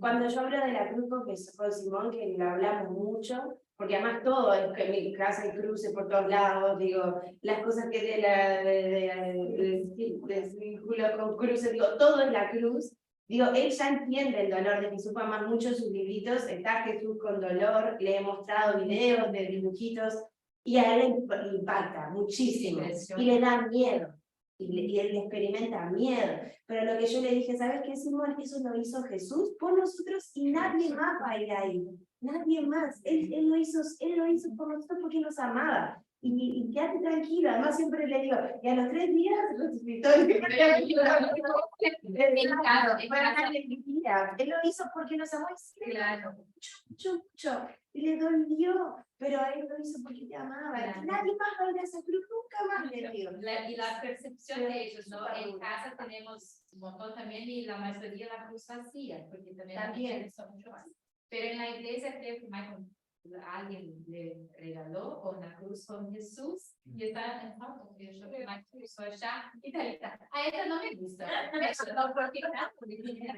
Cuando yo hablo de la cruz con Simón, que lo hablamos mucho, porque además todo es que en mi casa hay cruces por todos lados, digo, las cosas que de vínculo con cruces, digo, todo es la cruz. Digo, él ya entiende el dolor de Jesús, ama mucho sus libritos, está Jesús con dolor, le he mostrado videos de dibujitos, y a él le impacta muchísimo, y le da miedo. Y él experimenta miedo. Pero lo que yo le dije, ¿sabes qué, Simón? Eso lo hizo Jesús por nosotros y nadie más va a ir ahí. Nadie más. Él lo hizo por nosotros porque nos amaba. y quédate tranquilo. Además siempre le digo, y a los 3 días resucitó. Él lo hizo porque nos amó, Claro. mucho, y le dolió, pero a él lo hizo porque te amaba. Claro. Nadie más va a ir a esa cruz, nunca más, le digo. Y la percepción de ellos, ¿no? En casa tenemos un montón también y la mayoría la cruz vacía, porque también son mucho más. Pero en la iglesia creo que Michael, alguien le regaló una cruz con Jesús y está en foto, que yo que Michael usó allá y tal y tal. A ella no me gusta, eso no, porque era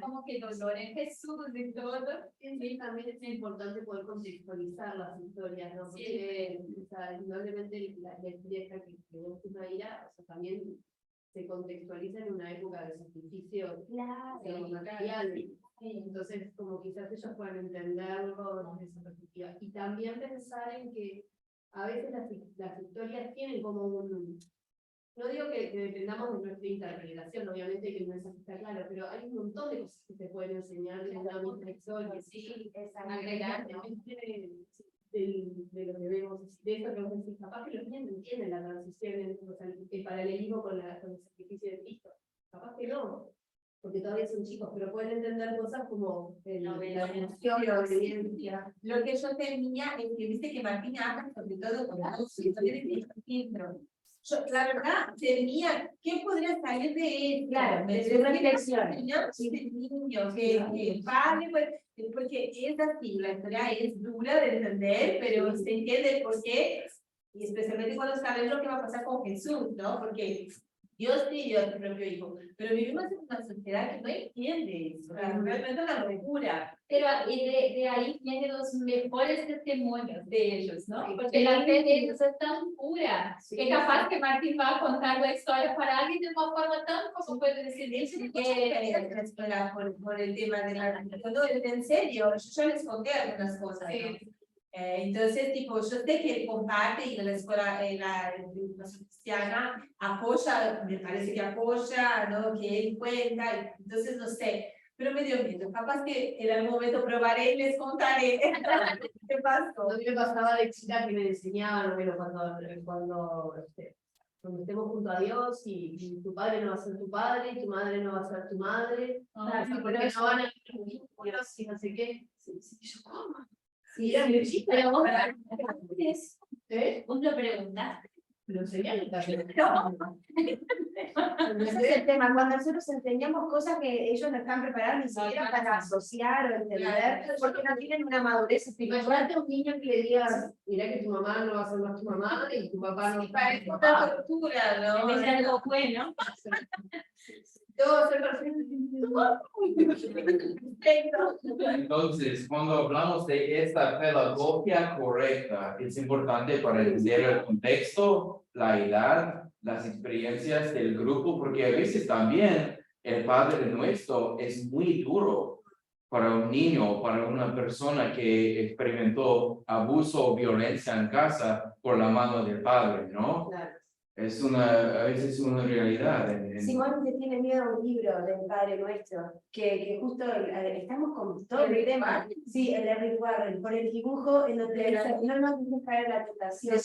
como que dolor en Jesús y todo. Sí, también es importante poder contextualizar las historias, ¿no? Porque, o sea, indudablemente la historia que vos Mayra, o sea, también se contextualiza en una época de sacrificio material. Entonces, como quizás ellos puedan entenderlo desde esa perspectiva. Y también pensar en que a veces las historias tienen como un... No digo que dependamos de nuestra interpretación, obviamente que el mensaje está claro, pero hay un montón de cosas que se pueden enseñar de una misma historia. Sí, agregar de lo que vemos, de esto que vos decís, capaz que los niños entienden la transición, o sea, el paralelismo con el sacrificio de Cristo. Capaz que no, porque todavía son chicos, pero pueden entender cosas como la emoción, la obediencia. Lo que yo temía es que viste que Martina habla sobre todo con los historias de filtro. Yo, la verdad, temía qué podría salir de él. Claro, desde una reflexión. Niño, que vale, pues, porque es así, la historia es dura de entender, pero se entiende por qué, y especialmente cuando sabes lo que va a pasar con Jesús, ¿no? Porque Dios pidió a su propio hijo, pero vivimos en una sociedad que no entiende eso, es realmente una locura. Pero de ahí vienen los mejores testimonios de ellos, ¿no? Porque la fe de ellos es tan pura, que capaz que Martín va a contar la historia para alguien de una forma tan, como puede decir, por el tema de la religión, no, en serio, yo les conté algunas cosas, ¿no? Entonces, tipo, yo sé que él comparte y la escuela, la educación cristiana apoya, me parece que apoya, ¿no? Que él cuenta, entonces no sé, pero me dio miedo. Capaz que en algún momento probaré y les contaré qué pasó. A mí me pasaba de chica que me enseñaban, bueno, cuando estemos junto a Dios y tu padre no va a ser tu padre y tu madre no va a ser tu madre, porque no van a ser vínculos y no sé qué. Yo, ¿cómo? Sí, pero vos, ¿Eh? vos lo preguntaste. Pero sería también. Ese es el tema, cuando nosotros enseñamos cosas que ellos no están preparados ni siquiera para asociar o entender, porque no tienen una madurez espiritual. Imagínate a un niño que le digas, mirá que tu mamá no va a ser más tu mamá y tu papá no va a ser Parece tu una papá. tortura, ¿no? En vez de algo bueno. Todo va a ser perfecto. Entonces, cuando hablamos de esta pedagogía correcta, es importante para entender el contexto, la edad, las experiencias del grupo, porque a veces también el Padre Nuestro es muy duro para un niño, para una persona que experimentó abuso o violencia en casa por la mano del padre, ¿no? Claro. Es a veces una realidad. Simón le tiene miedo a un libro del Padre Nuestro, que justo estamos con todo el tema, sí, el de Rick Warren, por el dibujo en donde dice, no nos dejes caer en la tentación.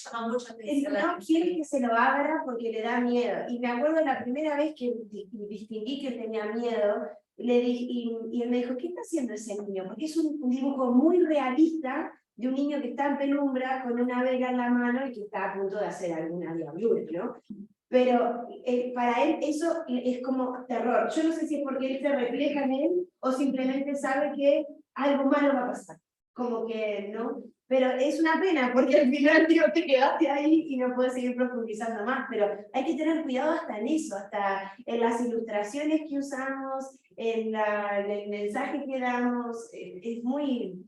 No quiere que se lo abra porque le da miedo. Y me acuerdo la primera vez que distinguí que él tenía miedo, le dije, y él me dijo, ¿qué está haciendo ese niño? Porque es un dibujo muy realista de un niño que está en penumbra con una vela en la mano y que está a punto de hacer alguna diablura, ¿no? Pero para él eso es como terror. Yo no sé si es porque él se refleja en él o simplemente sabe que algo malo va a pasar. Como que, ¿no? Pero es una pena porque al final tío, te quedaste ahí y no puedes seguir profundizando más. Pero hay que tener cuidado hasta en eso, hasta en las ilustraciones que usamos, en el mensaje que damos. Es muy...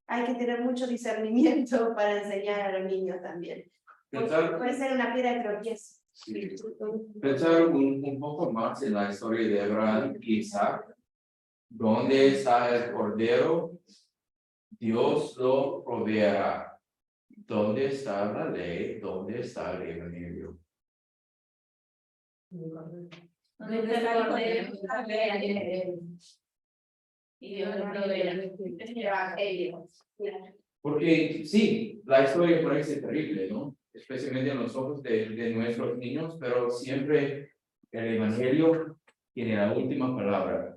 hay que tener mucho discernimiento para enseñar a los niños también. Puede ser una piedra de tropiezo. Sí. Pensar un poco más en la historia de Abraham y Isaac. ¿Dónde está el cordero? Dios lo proveerá. ¿Dónde está la ley? ¿Dónde está el evangelio? ¿Dónde está el cordero? Y Dios lo proveerá. El evangelio. Porque sí, la historia parece terrible, ¿no? Es especialmente en los ojos de nuestros niños, pero siempre el Evangelio tiene la última palabra.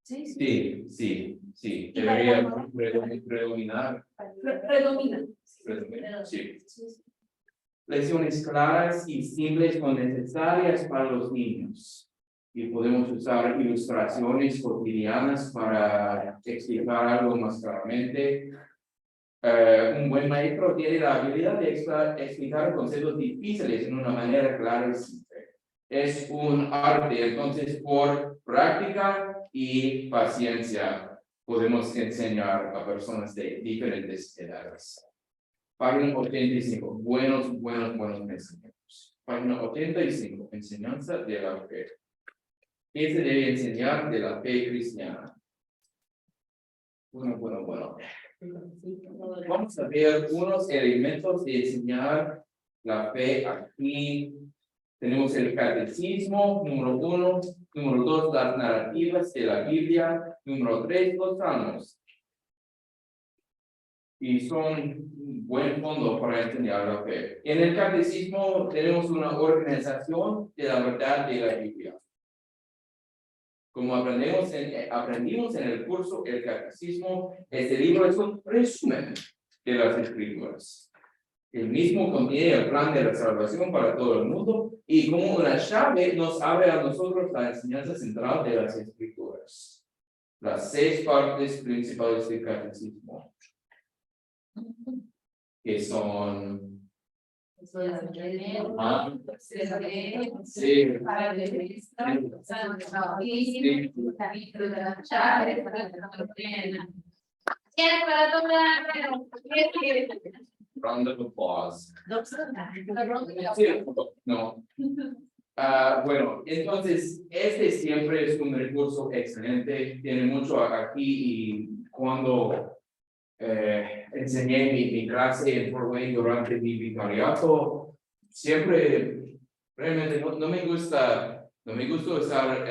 Sí, debería predominar. Predomina. Sí. Lecciones claras y simples son necesarias para los niños. Y podemos usar ilustraciones cotidianas para explicar algo más claramente. Un buen maestro tiene la habilidad de explicar conceptos difíciles en una manera clara y simple. Es un arte, entonces por práctica y paciencia podemos enseñar a personas de diferentes edades. Página 85, buenos pensamientos. Página 85, enseñanza de la fe. ¿Qué se debe enseñar de la fe cristiana? Bueno. Vamos a ver unos elementos de enseñar la fe aquí. Tenemos el catecismo, número 1. Número 2, las narrativas de la Biblia. Número 3, los salmos. Y son un buen fondo para enseñar la fe. En el catecismo tenemos una organización de la verdad de la Biblia. Como aprendimos en el curso El Catecismo, este libro es un resumen de las Escrituras. El mismo contiene el plan de la salvación para todo el mundo y como una llave nos abre a nosotros la enseñanza central de las Escrituras. Las 6 partes principales del Catecismo, que son... Round of applause. No. Bueno, entonces, este siempre es un recurso excelente, tiene mucho aquí y cuando enseñé mi clase en Fort Wayne durante mi vicariato, siempre realmente no me gusta usar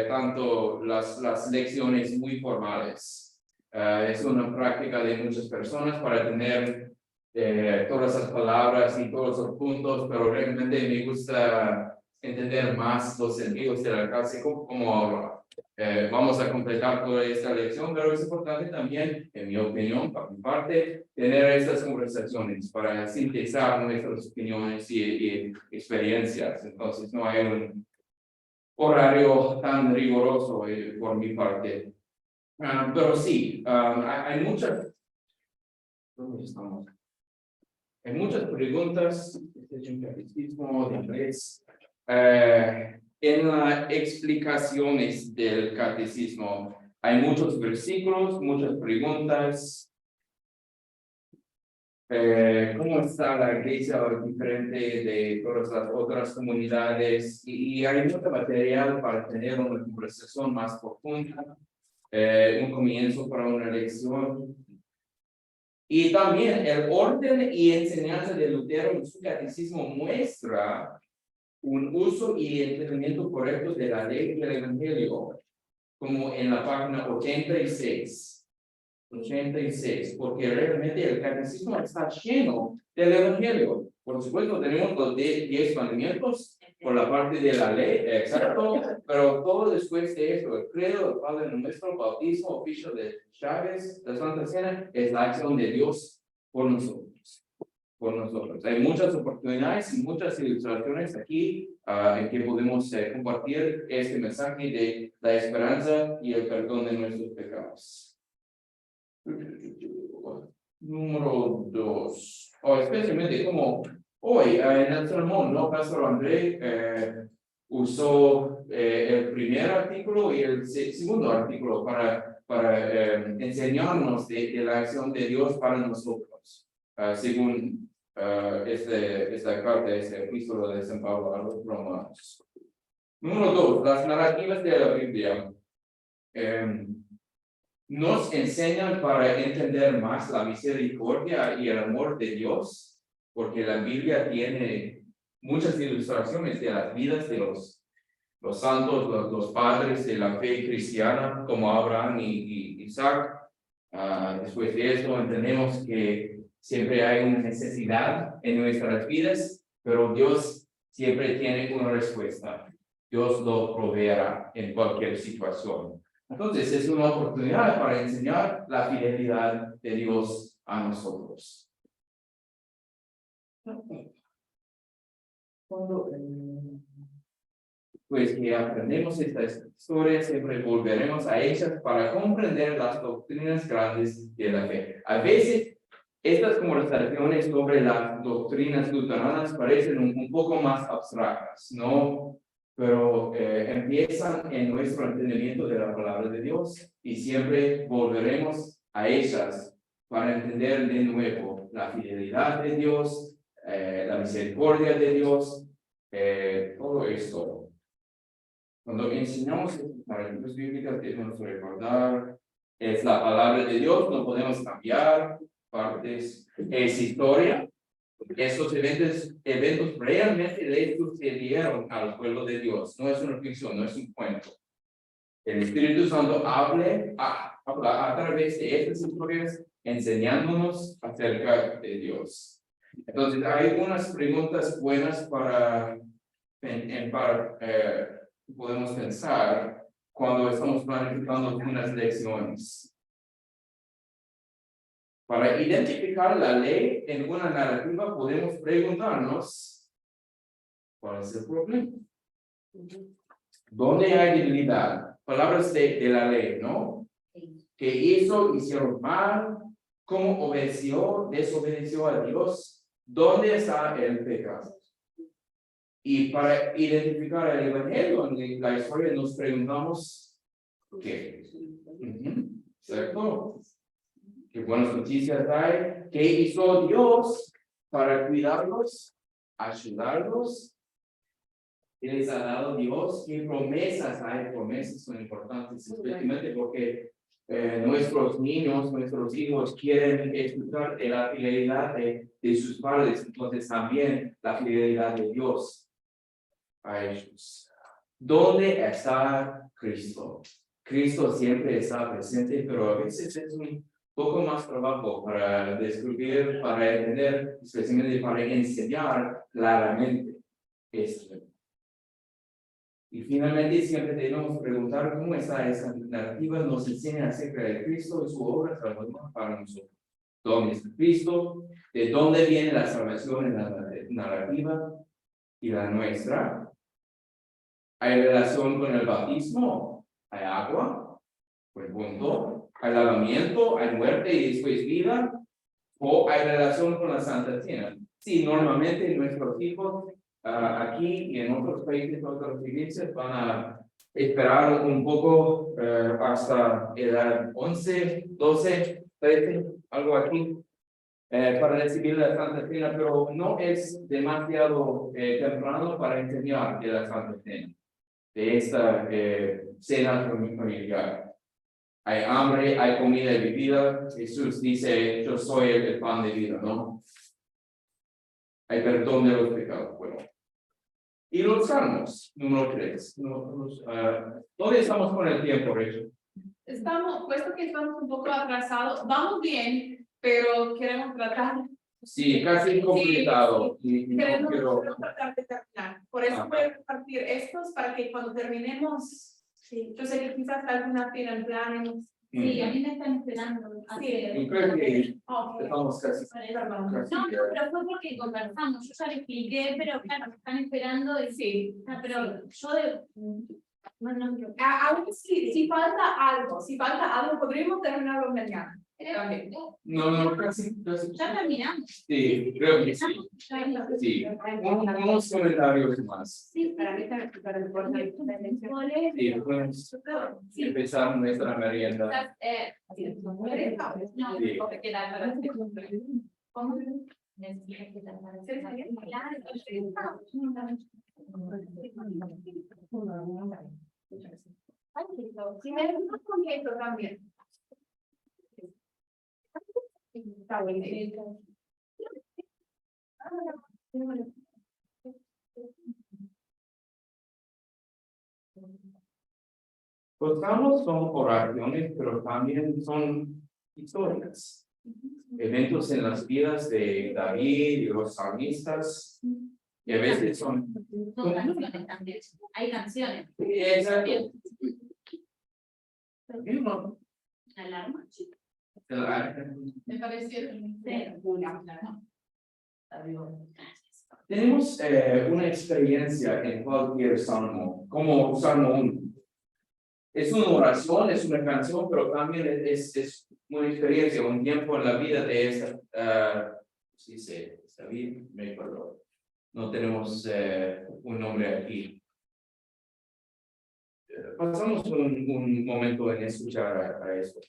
tanto las lecciones muy formales. Es una práctica de muchas personas para tener todas las palabras y todos los puntos, pero realmente me gusta entender más los sentidos de la clase, como vamos a completar toda esta lección, pero es importante también, en mi opinión, por mi parte, tener estas conversaciones para sintetizar nuestras opiniones y experiencias. Entonces, no hay un horario tan riguroso por mi parte. Pero sí, hay muchas... ¿Dónde estamos? Hay muchas preguntas, este es un catecismo de inglés. En las explicaciones del catecismo hay muchos versículos, muchas preguntas. ¿Cómo está la iglesia diferente de todas las otras comunidades? Y hay mucho material para tener una conversación más profunda, un comienzo para una lección. Y también el orden y enseñanza de Lutero en su catecismo muestra un uso y entendimiento correcto de la ley y el evangelio, como en la página 86, porque realmente el catecismo está lleno del evangelio. Por supuesto, tenemos los 10 mandamientos por la parte de la ley, exacto, pero todo después de eso, el credo, el Padre Nuestro, bautismo, oficio de Chávez, la Santa Cena, es la acción de Dios por nosotros. Hay muchas oportunidades y muchas ilustraciones aquí en que podemos compartir este mensaje de la esperanza y el perdón de nuestros pecados. Número 2. Especialmente como hoy en el sermón, ¿no? Pastor André usó el primer artículo y el segundo artículo para enseñarnos de la acción de Dios para nosotros, según esta carta, esta epístola de San Pablo a los Romanos. Número 2, las narrativas de la Biblia nos enseñan para entender más la misericordia y el amor de Dios, porque la Biblia tiene muchas ilustraciones de las vidas de los santos, los padres de la fe cristiana, como Abraham y Isaac. Después de esto entendemos que siempre hay una necesidad en nuestras vidas, pero Dios siempre tiene una respuesta. Dios lo proveerá en cualquier situación. Entonces, es una oportunidad para enseñar la fidelidad de Dios a nosotros. Pues que aprendemos estas historias, siempre volveremos a ellas para comprender las doctrinas grandes de la fe. A veces, estas conversaciones sobre las doctrinas luteranas parecen un poco más abstractas, ¿no? Pero empiezan en nuestro entendimiento de la palabra de Dios y siempre volveremos a ellas para entender de nuevo la fidelidad de Dios, la misericordia de Dios, todo esto. Cuando enseñamos estos parámetros bíblicos debemos recordar, es la palabra de Dios, no podemos cambiar partes, es historia. Estos eventos realmente le sucedieron al pueblo de Dios, no es una ficción, no es un cuento. El Espíritu Santo habla a través de estas historias enseñándonos acerca de Dios. Entonces, hay unas preguntas buenas para podemos pensar cuando estamos planificando unas lecciones. Para identificar la ley en una narrativa podemos preguntarnos ¿cuál es el problema? ¿Dónde hay debilidad? Palabras de la ley, ¿no? ¿Qué hicieron mal? ¿Cómo desobedeció a Dios? ¿Dónde está el pecado? Y para identificar el evangelio en la historia nos preguntamos ¿qué? ¿Cierto? ¿Qué buenas noticias hay? ¿Qué hizo Dios para cuidarlos? ¿Ayudarlos? ¿Qué les ha dado Dios? ¿Qué promesas hay? Promesas son importantes, especialmente porque nuestros niños, nuestros hijos quieren escuchar de la fidelidad de sus padres, entonces también la fidelidad de Dios a ellos. ¿Dónde está Cristo? Cristo siempre está presente, pero a veces es un poco más trabajo para descubrir, para entender, especialmente para enseñar claramente esto. Y finalmente siempre debemos preguntar cómo está esa narrativa, nos enseña acerca de Cristo y su obra salvadora para nosotros. ¿Dónde está Cristo? ¿De dónde viene la salvación en la narrativa y la nuestra? ¿Hay relación con el bautismo? ¿Hay agua? Por punto. ¿Hay lavamiento? ¿Hay muerte y después vida? ¿O hay relación con la Santa Cena? Sí, normalmente nuestros hijos aquí y en otros países, otras iglesias van a esperar un poco hasta edad 11, 12, 13, algo aquí, para recibir la Santa Cena, pero no es demasiado temprano para enseñar de la Santa Cena, de esta cena familiar. Hay hambre, hay comida y bebida. Jesús dice, yo soy el pan de vida, ¿no? Hay perdón de los pecados. Bueno. Y los salmos, número 3. ¿Dónde estamos con el tiempo, Rachel? Puesto que estamos un poco atrasados, vamos bien, pero queremos tratar. Sí, casi completado. Sí. Y no quiero... Tratar de terminar. Por eso voy a compartir estos para que cuando terminemos, yo sé que quizás algunas tienen planes. Sí, a mí me están esperando. Yo creo que estamos casi... No, pero fue porque conversamos, yo ya le expliqué, pero claro, me están esperando y Sí. Pero yo bueno, Aún si falta algo, podríamos terminarlo mañana. También. No, casi. ya terminamos. Sí, creo que sí. Sí, unos comentarios más. Sí, Para mí está súper importante. Sí, podemos empezar nuestra merienda. No, Sí. porque queda para ¿Cómo? Necesito que la Si me ayudas con esto también. Está bueno. Los salmos son oraciones, pero también son historias. eventos en las vidas de David y los salmistas, y a veces son... Son canciones también. Hay canciones. Exacto. Alarma. Me pareció. Tenemos una experiencia en cualquier salmo, como Salmo 1. Es una oración, es una canción, pero también es una experiencia, un tiempo en la vida de esta, sí, David, me acuerdo. No tenemos un nombre aquí. Pasamos un momento en escuchar a esto.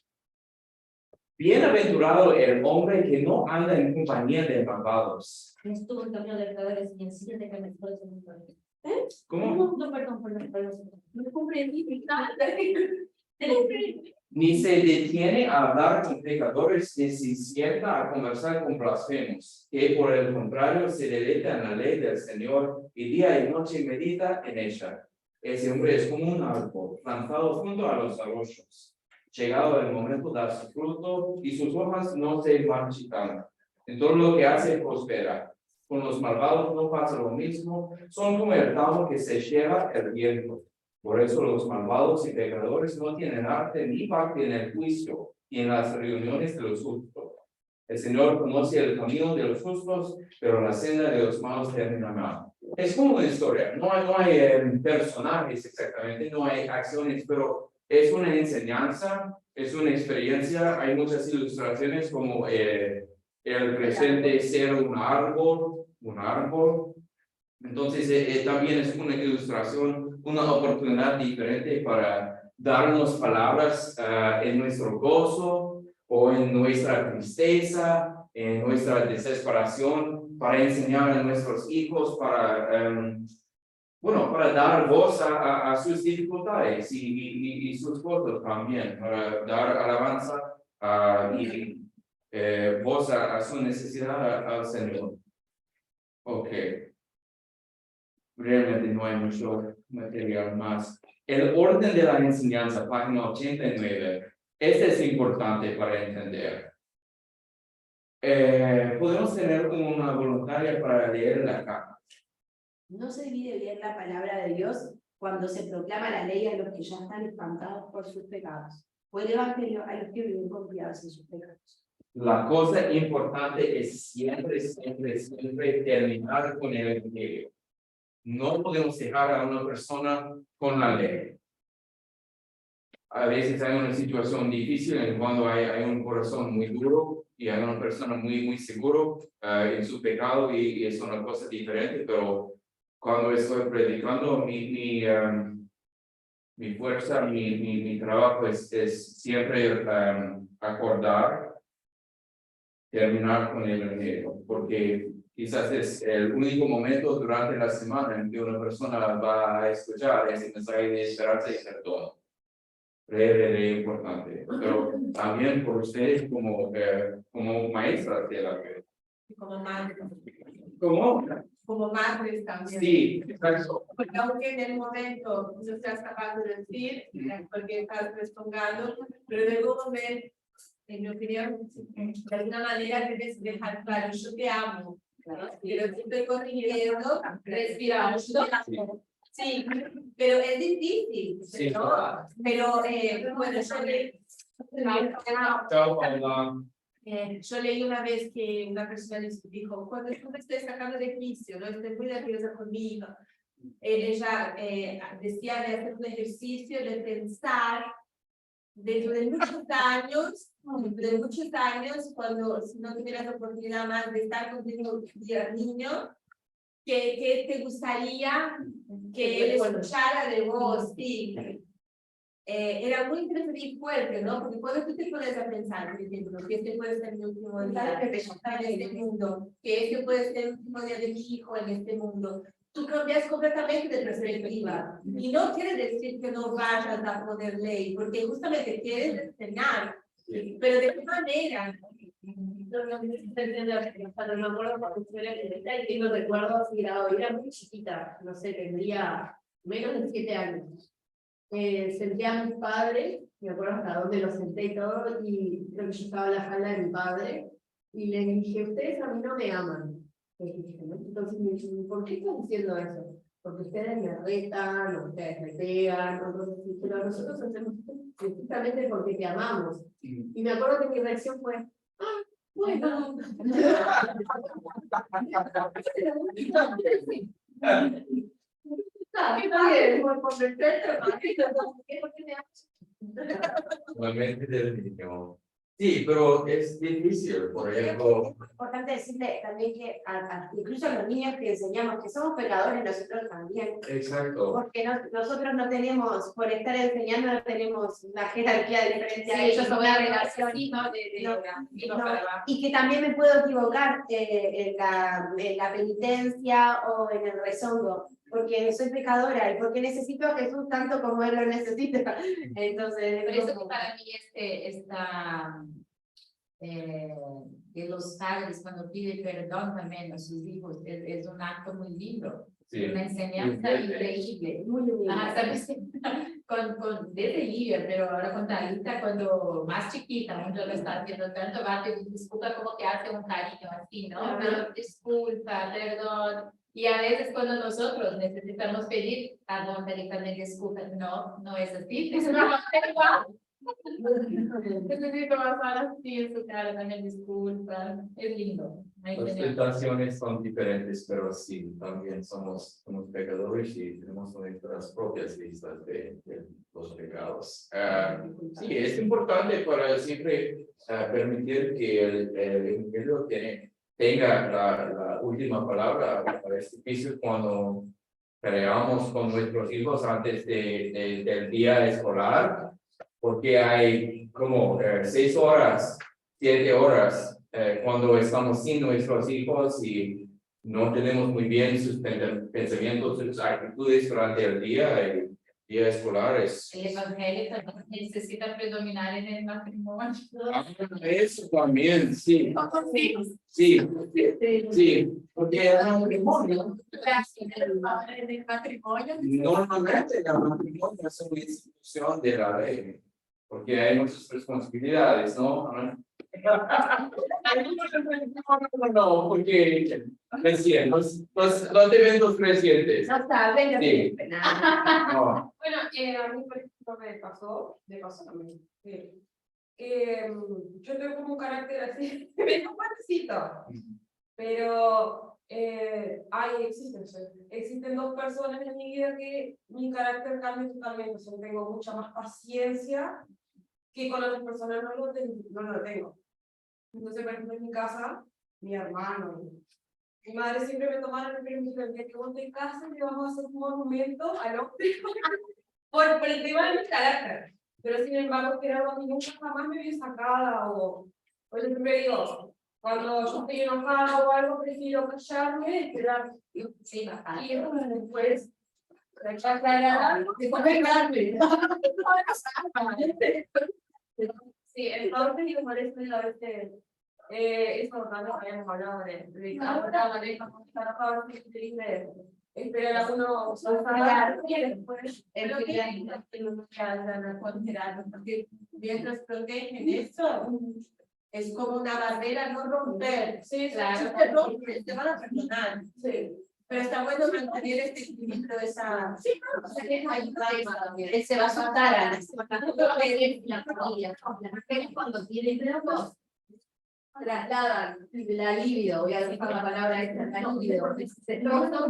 Bienaventurado el hombre que no anda en compañía de malvados. Estuvo en camino de pecadores y en silla de caminadores en un pueblo. ¿Cómo? No, perdón, no comprendí. Ni se detiene a hablar con pecadores, ni se sienta a conversar con blasfemos, que por el contrario se deleita en la ley del Señor y día y noche medita en ella. Ese hombre es como un árbol plantado junto a los arroyos. Llegado el momento de dar su fruto y sus hojas no se marchitan. En todo lo que hace prospera. Con los malvados no pasa lo mismo. Son como el tamo que se lleva el viento. Por eso los malvados y pecadores no tienen arte ni parte en el juicio y en las reuniones de los justos. El Señor conoce el camino de los justos, pero la senda de los malos termina mal. Es como una historia. No hay personajes exactamente, no hay acciones, pero es una enseñanza, es una experiencia. Hay muchas ilustraciones como el presente ser un árbol. Entonces también es una ilustración, una oportunidad diferente para darnos palabras en nuestro gozo o en nuestra tristeza, en nuestra desesperación, para enseñar a nuestros hijos, para dar voz a sus dificultades y sus cosas también, para dar alabanza y voz a su necesidad al Señor. Ok. Realmente no hay mucho material más. El orden de la enseñanza, página 89. Este es importante para entender. Podemos tener una voluntaria para leer la carta. No se divide bien la palabra de Dios cuando se proclama la ley a los que ya están espantados por sus pecados, o el evangelio a los que viven confiados en sus pecados. La cosa importante es siempre terminar con el evangelio. No podemos dejar a una persona con la ley. A veces hay una situación difícil en cuando hay un corazón muy duro y hay una persona muy seguro en su pecado y es una cosa diferente, pero cuando estoy predicando, mi fuerza, mi trabajo es siempre terminar con el evangelio, porque quizás es el único momento durante la semana en que una persona va a escuchar ese mensaje de esperanza y perdón. Re importante, pero también por ustedes como maestras de la fe. Como madre. ¿Cómo? Como madres también. Sí, exacto. Porque aunque en el momento no estás capaz de decir, porque estás respondando, pero en algún momento, en mi opinión, de alguna manera debes dejar claro, yo te amo, ¿no? Pero te estoy corrigiendo, respiramos. Sí, pero es difícil, Sí. ¿no? Pero bueno, yo leí una vez que una persona dijo, cuando yo me estoy sacando de juicio, no estoy muy nerviosa conmigo, ella decía de hacer un ejercicio de pensar dentro de muchos años, cuando si no tuvieras la oportunidad más de estar contigo niño, que te gustaría que él escuchara de vos, sí. Era muy interesante y fuerte, ¿no? Porque cuando tú te pones a pensar, por ejemplo, que este puede ser mi último día en este mundo, que este puede ser el último día de mi hijo en este mundo, tú cambias completamente de perspectiva. Y no quiere decir que no vayas a poner ley, porque justamente quieres enseñar. Pero ¿de qué manera? Cuando me acuerdo cuando y tengo recuerdos y era muy chiquita, no sé, tendría menos de 7 años. Senté a mis padres, me acuerdo hasta dónde los senté y todo, y creo que yo estaba en la falda de mi padre, Y le dije, ustedes a mí no me aman. Le dije, ¿no? Entonces me dice, ¿por qué estás diciendo eso? Porque ustedes me retan, o ustedes me pegan, pero nosotros hacemos esto precisamente porque te amamos. Y me acuerdo que mi reacción fue, ah, bueno. Está bien, por convencerte, ¿por qué me amas? La mente del niño. Sí, pero es difícil, por ejemplo. Es importante decirle también que incluso a los niños que enseñamos que somos pecadores nosotros también. Exacto. Porque nosotros no tenemos, por estar enseñando, no tenemos una jerarquía diferente a ellos, no una relación. Y que también me puedo equivocar en la penitencia o en el rezongo, porque soy pecadora y porque necesito a Jesús tanto como Él lo necesita. Entonces, Por eso que para mí esta de los padres cuando piden perdón también a sus hijos es un acto muy lindo, Sí. una enseñanza increíble. muy humilde. ¿Sabes? Desde Livia, pero ahora con Talita, cuando más chiquita, mucho lo está haciendo tanto, va a pedir disculpa como que hace un cariño así, ¿no? Pero disculpa, perdón. Y a veces cuando nosotros necesitamos pedir, perdón, también disculpa, no es así, es una igual. Necesito pasar así en su cara, también disculpa, es lindo. Las tentaciones son diferentes, pero sí, también somos pecadores y tenemos nuestras propias listas de los pecados. Sí, es importante para siempre permitir que el Evangelio tenga la última palabra para este piso cuando creamos con nuestros hijos antes del día escolar, porque hay como 6 horas, 7 horas cuando estamos sin nuestros hijos y no tenemos muy bien sus pensamientos, sus actitudes durante el día escolar es... El evangelio también necesita predominar en el matrimonio. Eso también, sí. Sí, porque el matrimonio... El matrimonio. Normalmente el matrimonio es una institución de la ley, porque hay muchas responsabilidades, ¿no? No, porque recién, los eventos recientes. No saben lo Sí. que nada. No. Bueno, a mí, por ejemplo, me pasó también. Yo tengo como un carácter así, medio fuertecito, pero existen 2 personas en mi vida que mi carácter cambia totalmente. O sea, tengo mucha más paciencia que con otras personas no lo tengo. Entonces, por ejemplo, en mi casa, mi hermano, mi madre siempre me tomaron el permiso de que vos te cases y vamos a hacer un monumento al hombre por el tema de mi carácter. Pero sin embargo, que a mí nunca jamás me vi sacada o yo siempre digo, cuando yo estoy enojada o algo, prefiero callarme y esperar. Y después, sí, entonces, yo por eso a veces es importante que hayamos hablado de ahora, de esperar a uno y después porque mientras protegen eso, es como una barrera no romper. Sí, claro. Si te rompes, te van a perdonar. sí. Pero está bueno mantener este equilibrio, esa... Sí, Él se va a soltar a La familia. La mujer cuando tiene hijos Trasladan la libido, voy a decir la palabra esta, la libido.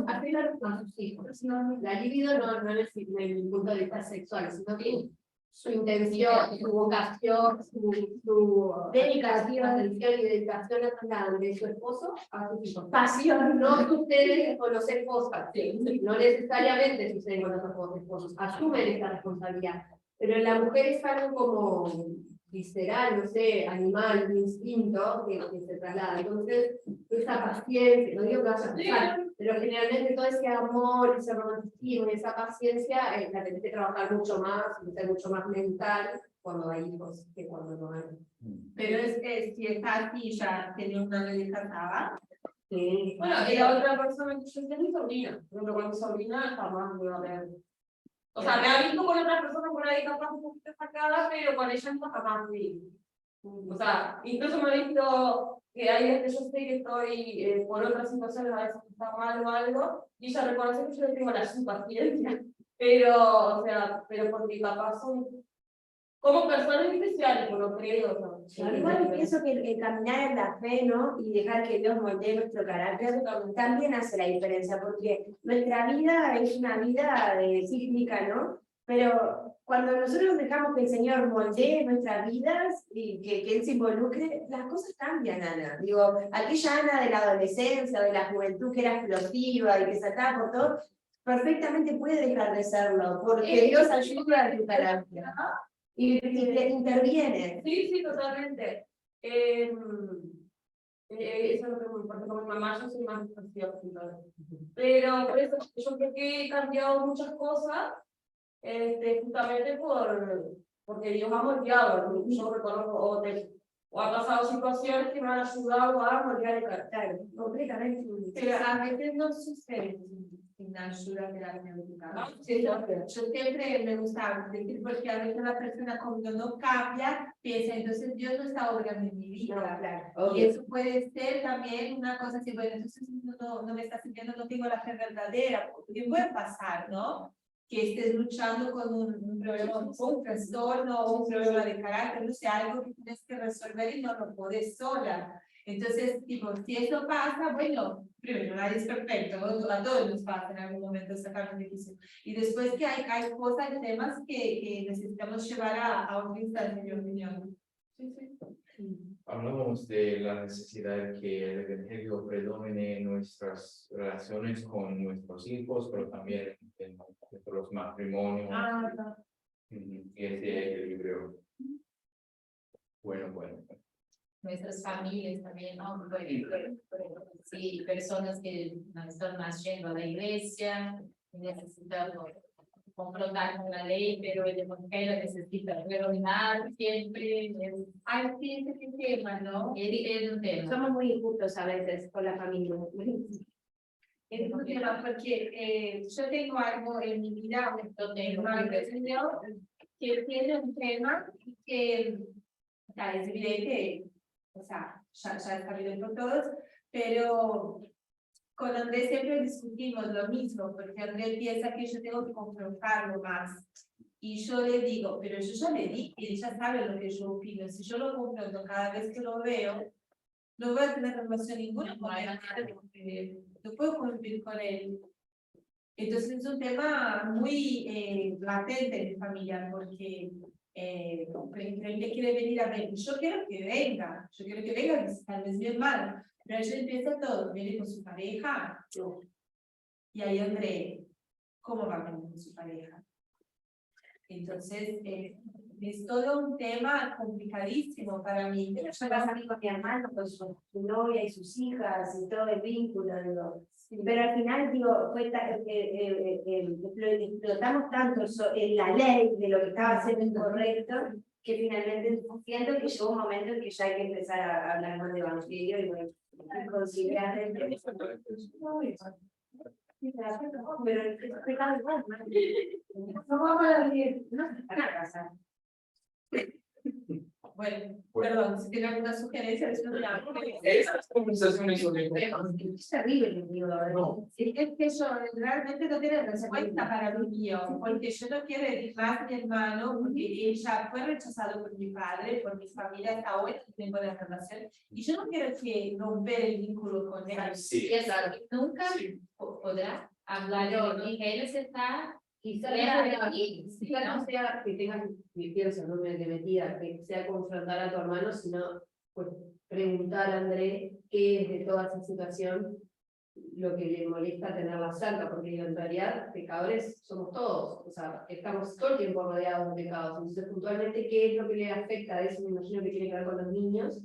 Apenas con sus hijos. La libido no es desde el punto de vista sexual, sino que su intención, su vocación, su dedicación, atención y dedicación la trasladan de su esposo a sus hijos. Pasión, no sucede con los esposos, no necesariamente sucede con los esposos, asumen esta responsabilidad. Pero en la mujer es algo como visceral, no sé, animal, un instinto que se traslada. Entonces, esa paciencia, no digo que vaya a pasar, pero generalmente todo ese amor, ese romanticismo, esa paciencia, la tenés que trabajar mucho más, ser mucho más mental cuando hay hijos que cuando no hay. Pero es que si está aquí ya tiene una ley casada. Sí. Bueno, y la otra persona que yo tengo mi sobrina, pero con mi sobrina jamás me va a ver. O sea, me ha visto con otras personas por ahí capaz un poquito sacada, pero con ella no jamás vi. O sea, incluso me he visto que hay veces que yo sé que estoy por otras situaciones, a veces está mal o algo, y ella reconoce que yo le tengo la paciencia. Pero, o sea, pero por mi papá son como personas especiales, por lo creo. ¿No? Igual pienso que el caminar en la fe, ¿no? Y dejar que Dios moldee nuestro carácter también hace la diferencia, porque nuestra vida es una vida cíclica, ¿no? Pero cuando nosotros dejamos que el Señor moldee nuestras vidas y que Él se involucre, las cosas cambian, Ana. Digo, aquella Ana de la adolescencia, de la juventud que era explosiva y que saltaba por todo, perfectamente puede dejar de serlo, porque Dios ayuda a tu carácter. Y interviene. Sí, sí, totalmente. Eso es lo que me importa con mi mamá, yo soy más paciencia. Pero por eso yo creo que he cambiado muchas cosas, justamente porque Dios ha moldeado. Yo reconozco o ha pasado situaciones que me han ayudado a moldear el carácter. Completamente. Pero a veces no sucede sin ayuda terapéutica. Yo siempre me gusta decir, porque a veces la persona cuando no cambia, piensa, entonces Dios no está obrando en mi vida. No, claro, Y eso puede ser también una cosa así, bueno, entonces no me está sirviendo, no tengo la fe verdadera, porque puede pasar, ¿no? Que estés luchando con un problema, un trastorno o un problema de carácter, no sé, algo que tienes que resolver y no lo puedes sola. Entonces, tipo, si eso pasa, bueno, primero, nadie es perfecto, a todos nos pasa en algún momento sacar un difícil. Y después que hay cosas, temas que necesitamos llevar a una instancia, en mi opinión. Sí, sí. Hablamos de la necesidad de que el evangelio predomine en nuestras relaciones con nuestros hijos, pero también en nuestros matrimonios. Y ese equilibrio. Bueno. Nuestras familias también, ¿no? Sí, personas que no están más yendo a la iglesia, necesitamos confrontar con la ley, pero el evangelio necesita redonar siempre. Ay, sí, ese es el tema, ¿no? Es un tema. Somos muy injustos a veces con la familia. Es un tema porque yo tengo algo en mi vida, hermano señor, que tiene un tema que es evidente, o sea, ya es sabido por todos, pero con Andrés siempre discutimos lo mismo, porque Andrés piensa que yo tengo que confrontarlo más. Y yo le digo, pero yo ya le dije, él ya sabe lo que yo opino. Si yo lo confronto cada vez que lo veo, no voy a tener relación ninguna con él. No puedo convivir con él. Entonces es un tema muy latente en mi familia, porque él quiere venir a ver. Yo quiero que venga a visitarme, es mi hermano. Pero ella empieza todo, viene con su pareja. Y ahí André, ¿cómo va a venir con su pareja? Entonces, es todo un tema complicadísimo para mí. Yo pasa a mí con mi hermano, con su novia y sus hijas y todo el vínculo, digo. Pero al final, digo, explotamos tanto en la ley de lo que estaba haciendo incorrecto, que finalmente siento que llegó un momento en que ya hay que empezar a hablar más de evangelio y bueno, considerar pero es pecado igual, no vamos a vivir, no se van a casar. Bueno, perdón, si tiene alguna sugerencia, después me la Esas conversaciones son Es terrible, digo, no. es que yo realmente no tiene respuesta para mi mío, porque yo no quiero herir más a mi hermano, porque ella fue rechazado por mi padre, por mi familia, hasta hoy tengo la relación, y yo no quiero que romper el vínculo con él. Sí. Y es algo que nunca Sí. podrá hablar de evangelio, se está Quizás ¿no? no sea que tengas, que pienso, no me metida, que sea confrontar a tu hermano, sino pues, preguntar a André qué es de toda esa situación lo que le molesta tenerla cerca, porque en realidad pecadores somos todos, o sea, estamos todo el tiempo rodeados de pecados, entonces puntualmente qué es lo que le afecta de eso, me imagino que tiene que ver con los niños,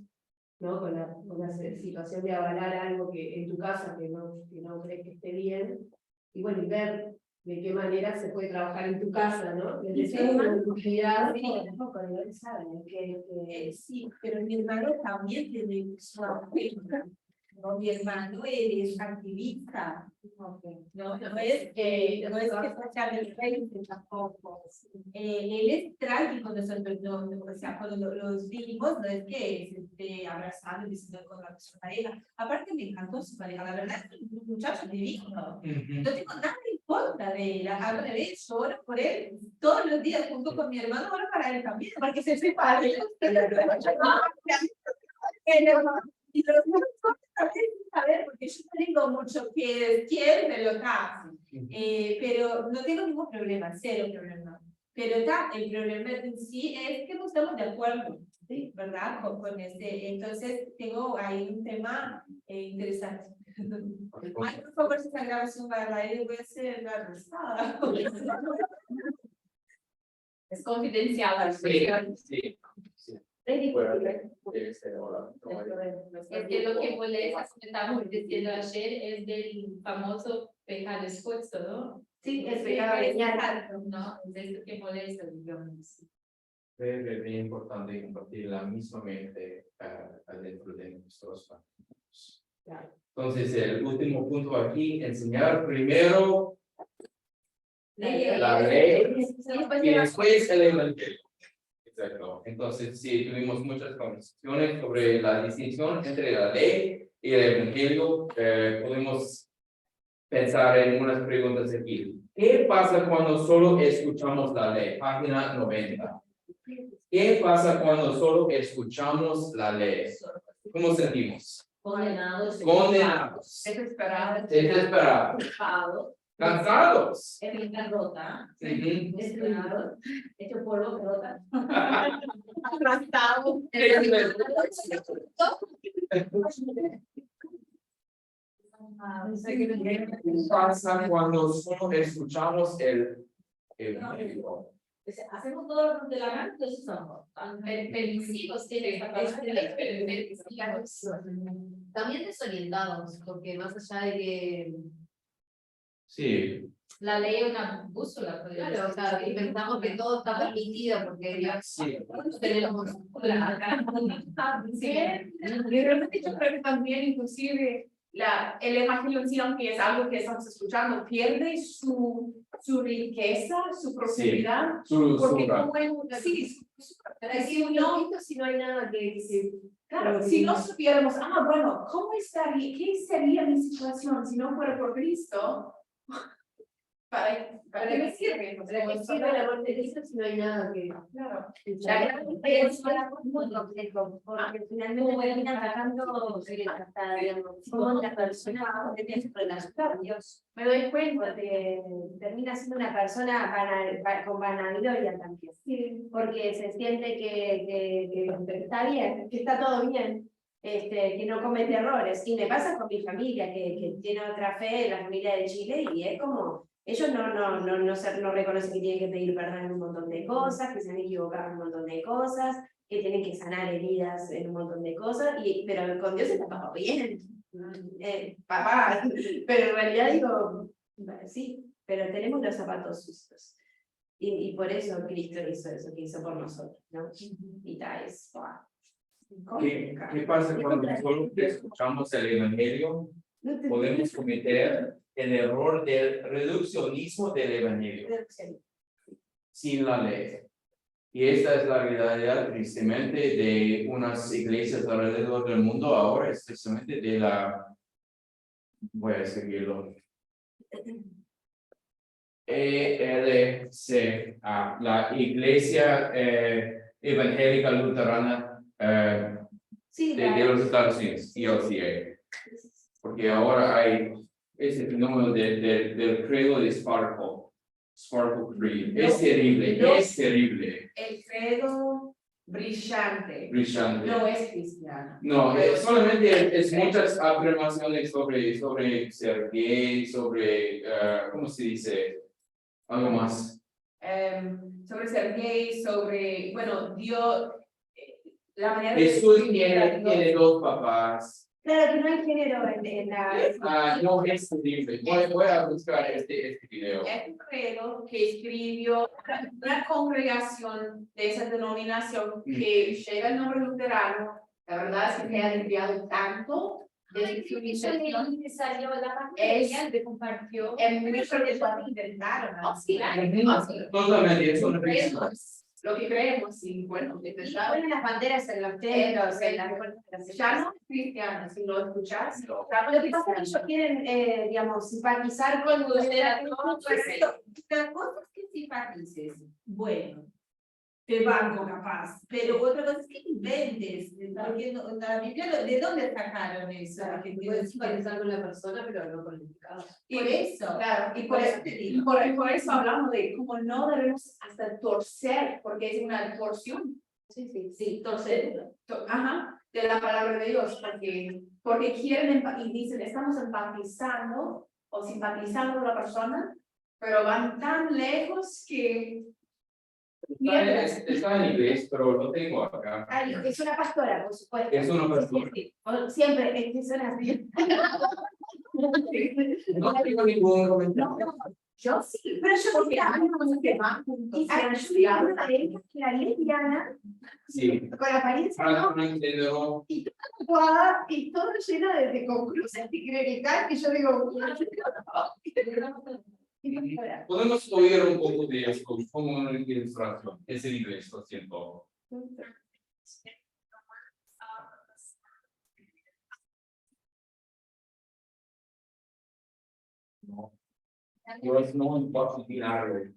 ¿no? Con la situación de avalar algo que en tu casa que no crees que esté bien, y bueno, y ver de qué manera se puede trabajar en tu casa, ¿no? Desde una cuidado. Sí, pero mi hermano también tiene su afecto. No, mi hermano es activista. No, no es que sea del rey tampoco. Él es trágico, nosotros o sea, cuando los vimos, no es que se esté abrazando y diciendo con su pareja. Aparte me encantó su pareja, la verdad es un muchacho divino. No tengo nada en contra de él, al revés, yo oro por él todos los días junto con mi hermano, oro para él también, porque se separa. Y los niños también saber, porque yo no tengo mucho que quieren de lo pero no tengo ningún problema, cero problema. Pero el problema en sí es que no estamos de acuerdo, ¿sí? ¿Verdad? Con entonces tengo ahí un tema interesante. Ay, por favor, si esa grabación va al aire, voy a ser arrestada. Es confidencial. Sí. Es que lo que molesta, como estábamos diciendo ayer, es del famoso pecado expuesto, ¿no? Sí, el pecado venial. ¿No? Es eso que molesta, digamos. Es importante compartir la misma mente dentro de nuestros familiares. Entonces, el último punto aquí, enseñar primero la ley y después el evangelio. Exacto. Entonces, sí, tuvimos muchas conversaciones sobre la distinción entre la ley y el evangelio. Podemos pensar en unas preguntas aquí. ¿Qué pasa cuando solo escuchamos la ley? Página 90. ¿Qué pasa cuando solo escuchamos la ley? ¿Cómo sentimos? Condenados. Condenados. Desesperados. Desesperados. Cansados. Herida rota. Ujú. Destruidos. Hecho polvo, rota. Aplastado. ¿Qué pasa cuando solo escuchamos el evangelio? Hacemos todo lo de la gana, entonces somos. Permisivos tiene esta palabra, También desorientados, porque más allá de que Sí. la ley es una bússola, podríamos claro, o sea, decir. pensamos que todo está permitido porque ya Sí. tenemos Y realmente yo creo que también inclusive el evangelio en sí, aunque es algo que estamos escuchando, pierde su riqueza, su profundidad. Porque si no hay nada que decir. Claro, si no supiéramos, bueno, ¿cómo estaría, qué sería mi situación si no fuera por Cristo? ¿Para qué me sirve? ¿Para qué sirve el amor de Cristo si no hay nada que... Claro. Es muy complejo, porque finalmente termina atacando hasta, digamos, cómo la persona tiene su relación con Dios. Me doy cuenta que termina siendo una persona con vanagloria también. Sí. Porque se siente que está bien, que está todo bien. Que no comete errores. Y me pasa con mi familia, que tiene otra fe, la familia de Chile, y es como... Ellos no reconocen que tienen que pedir perdón en un montón de cosas, que se han equivocado en un montón de cosas, que tienen que sanar heridas en un montón de cosas, pero con Dios está todo bien, papá, pero en realidad digo, sí, pero tenemos los zapatos sucios. Y por eso Cristo hizo eso que hizo por nosotros, ¿no? Y tal, es... ¿Qué pasa cuando solo escuchamos el evangelio? Podemos cometer el error del reduccionismo del evangelio sin la ley. Y esta es la realidad tristemente de unas iglesias alrededor del mundo ahora, especialmente de voy a seguirlo, ELCA, la Iglesia Evangélica Luterana de los Estados Unidos, ELCA. Porque ahora hay ese fenómeno del credo de Sparkle Creed. Es terrible, es terrible. El credo brillante. No es cristiano. No, solamente es muchas afirmaciones sobre ser gay, sobre, ¿cómo se dice? Algo más. Sobre ser gay, sobre, bueno, Dios, la manera Jesús tiene dos papás. Claro que no hay género en la... No, es terrible. Voy a buscar este video. Es un credo que escribió una congregación de esa denominación que llega el nombre luterano. La verdad es que se ha desviado tanto desde su iniciación, que salió la Es- pandemia, de compartió. es mucho de lo que intentaron, ¿no? Sí, Totalmente, es una risa. Creemos, lo que creemos, y bueno, intentaron. Ponen las banderas en los templos, en las Ya no es cristiano, si lo escuchas, ya no Lo es que pasa es que ellos quieren, digamos, simpatizar con cristiano. Una cosa es que simpatices, bueno, te banco capaz, pero otra cosa es que inventes, porque la Biblia, ¿de dónde sacaron eso? Que Puedes simpatizar con la persona, pero no con el pecado. por eso, Claro, y por eso te digo. por eso hablamos de cómo no debemos hasta torcer, porque es una torsión. Sí, torcer. Ajá, de la palabra de Dios, porque quieren y dicen, estamos empatizando o simpatizando con la persona, pero van tan lejos que Está en inglés, pero lo tengo acá. Ay, es una pastora, por supuesto. Es una pastora. Sí. Siempre, es que son así. No tengo ningún comentario. Yo sí, pero yo porque mira, hay cosas que van juntos. y hay una de ellas que la lesbiana, Sí. con la apariencia Ahora no no entiendo. actuada y todo lleno de conclusiones y clerical, que yo digo, Podemos oír un poco de esto como una ilustración. Es en inglés, lo siento. No. No importa tirarlo.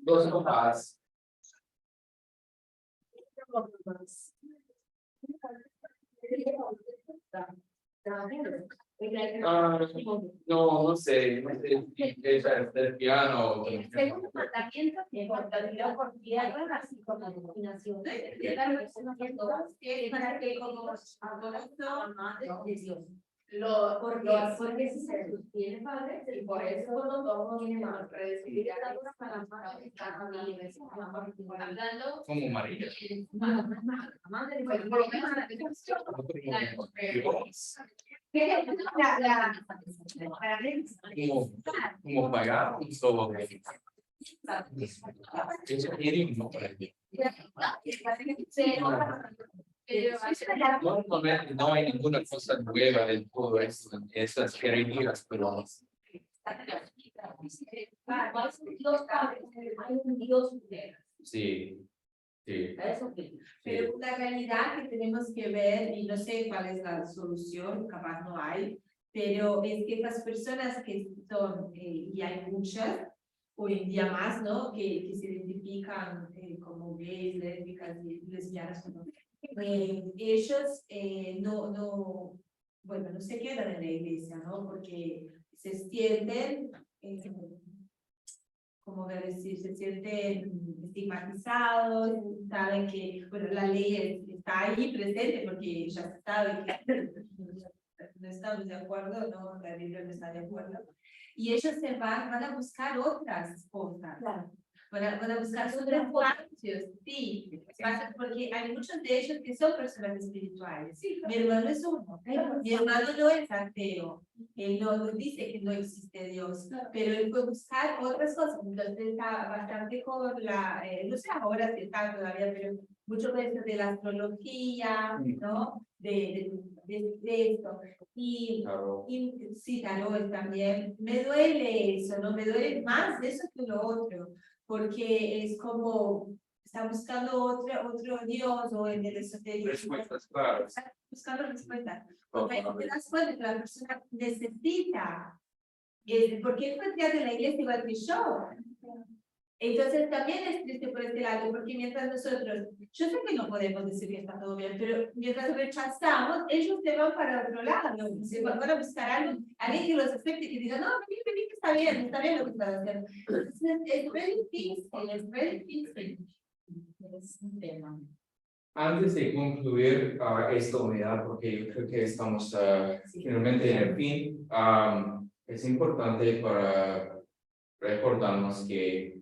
Dos papás. No sé si ella es del piano. el segundo mandamiento que dio por tierra, así como dominación. Para que como adorando amantes de Dios. Porque si se sostiene padre, Y por eso todos tienen más Hablando. Como María. Como pagar un solo. Ella tiene un nombre. No hay ninguna cosa nueva en todo esto, esas jerarquías, pero sí, sí. Pero una realidad que tenemos que ver, y no sé cuál es la solución, capaz no hay, pero es que estas personas que son, y hay muchas, hoy en día más, ¿no? Que se identifican como gays, lésbicas y lesbianas, ¿no? Ellos bueno, no se quedan en la iglesia, ¿no? Porque se sienten, como decir, se sienten estigmatizados, saben que, bueno, la ley está ahí presente porque ya se sabe que no estamos de acuerdo, ¿no? La Biblia no está de acuerdo. Y ellos van a buscar otras cosas. Claro. Van a buscar otros espacios, sí, porque hay muchos de ellos que son personas espirituales. Sí, mi hermano es uno, mi hermano no es ateo, él no dice que no existe Dios, pero él puede buscar otras cosas, entonces está bastante con no sé ahora si está todavía, pero mucho con eso de la astrología, ¿no? De esto. Y sí, tarot también. Me duele eso, ¿no? Me duele más eso que lo otro, porque es como, está buscando otro Dios o en el esoterismo. Respuestas claras. Está buscando respuestas. Porque te das cuenta que la persona necesita, porque él fue criado en la iglesia igual que yo. Entonces también es triste por este lado, porque mientras nosotros, yo sé que no podemos decir que está todo bien, pero mientras rechazamos, ellos se van para otro lado, se van a buscar alguien que los acepte y que diga, no, vení, que está bien lo que estás haciendo. Entonces, es muy difícil. Es un tema. Antes de concluir esta unidad, porque yo creo que estamos finalmente en el fin, es importante para recordarnos que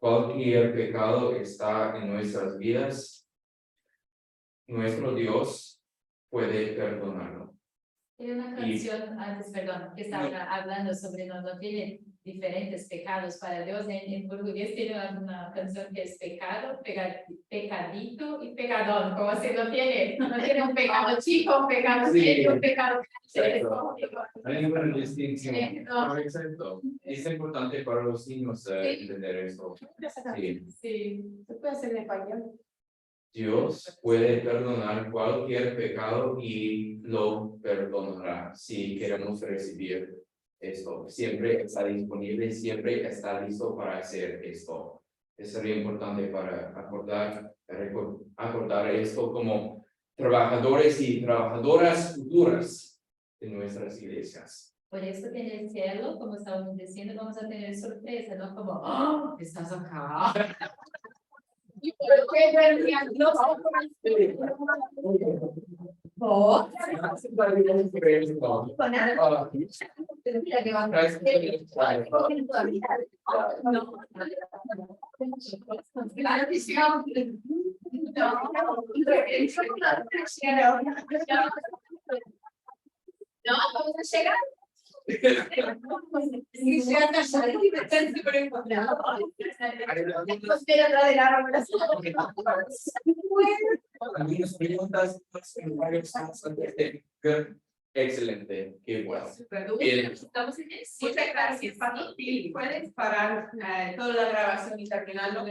cualquier pecado está en nuestras vidas, nuestro Dios puede perdonarlo. Hay una canción antes, perdón, que estaba hablando sobre no tiene diferentes pecados para Dios. En portugués tiene una canción que es pecado, pecadito y pecadón, como si no tiene un pecado chico, un pecado serio, un pecado Exacto. Hay una distinción. No, exacto. Es importante para los niños entender esto. Sí. Sí. Se puede hacer en español. Dios puede perdonar cualquier pecado y lo perdonará si queremos recibir esto. Siempre está disponible, siempre está listo para hacer esto. Es muy importante para acordar esto como trabajadores y trabajadoras futuras de nuestras iglesias. Por eso que en el cielo, como estábamos diciendo, vamos a tener sorpresa, ¿no? Como, ¡oh! Estás acá. ¿Y por qué vendrían los No, vamos a llegar. Si llegan a salir, están súper encontrados. Espera atrás del árbol. Algunas preguntas, excelente, qué bueno. Bien. Estamos en eso. Muchas gracias, Pati. ¿Puedes parar toda la grabación y terminarlo?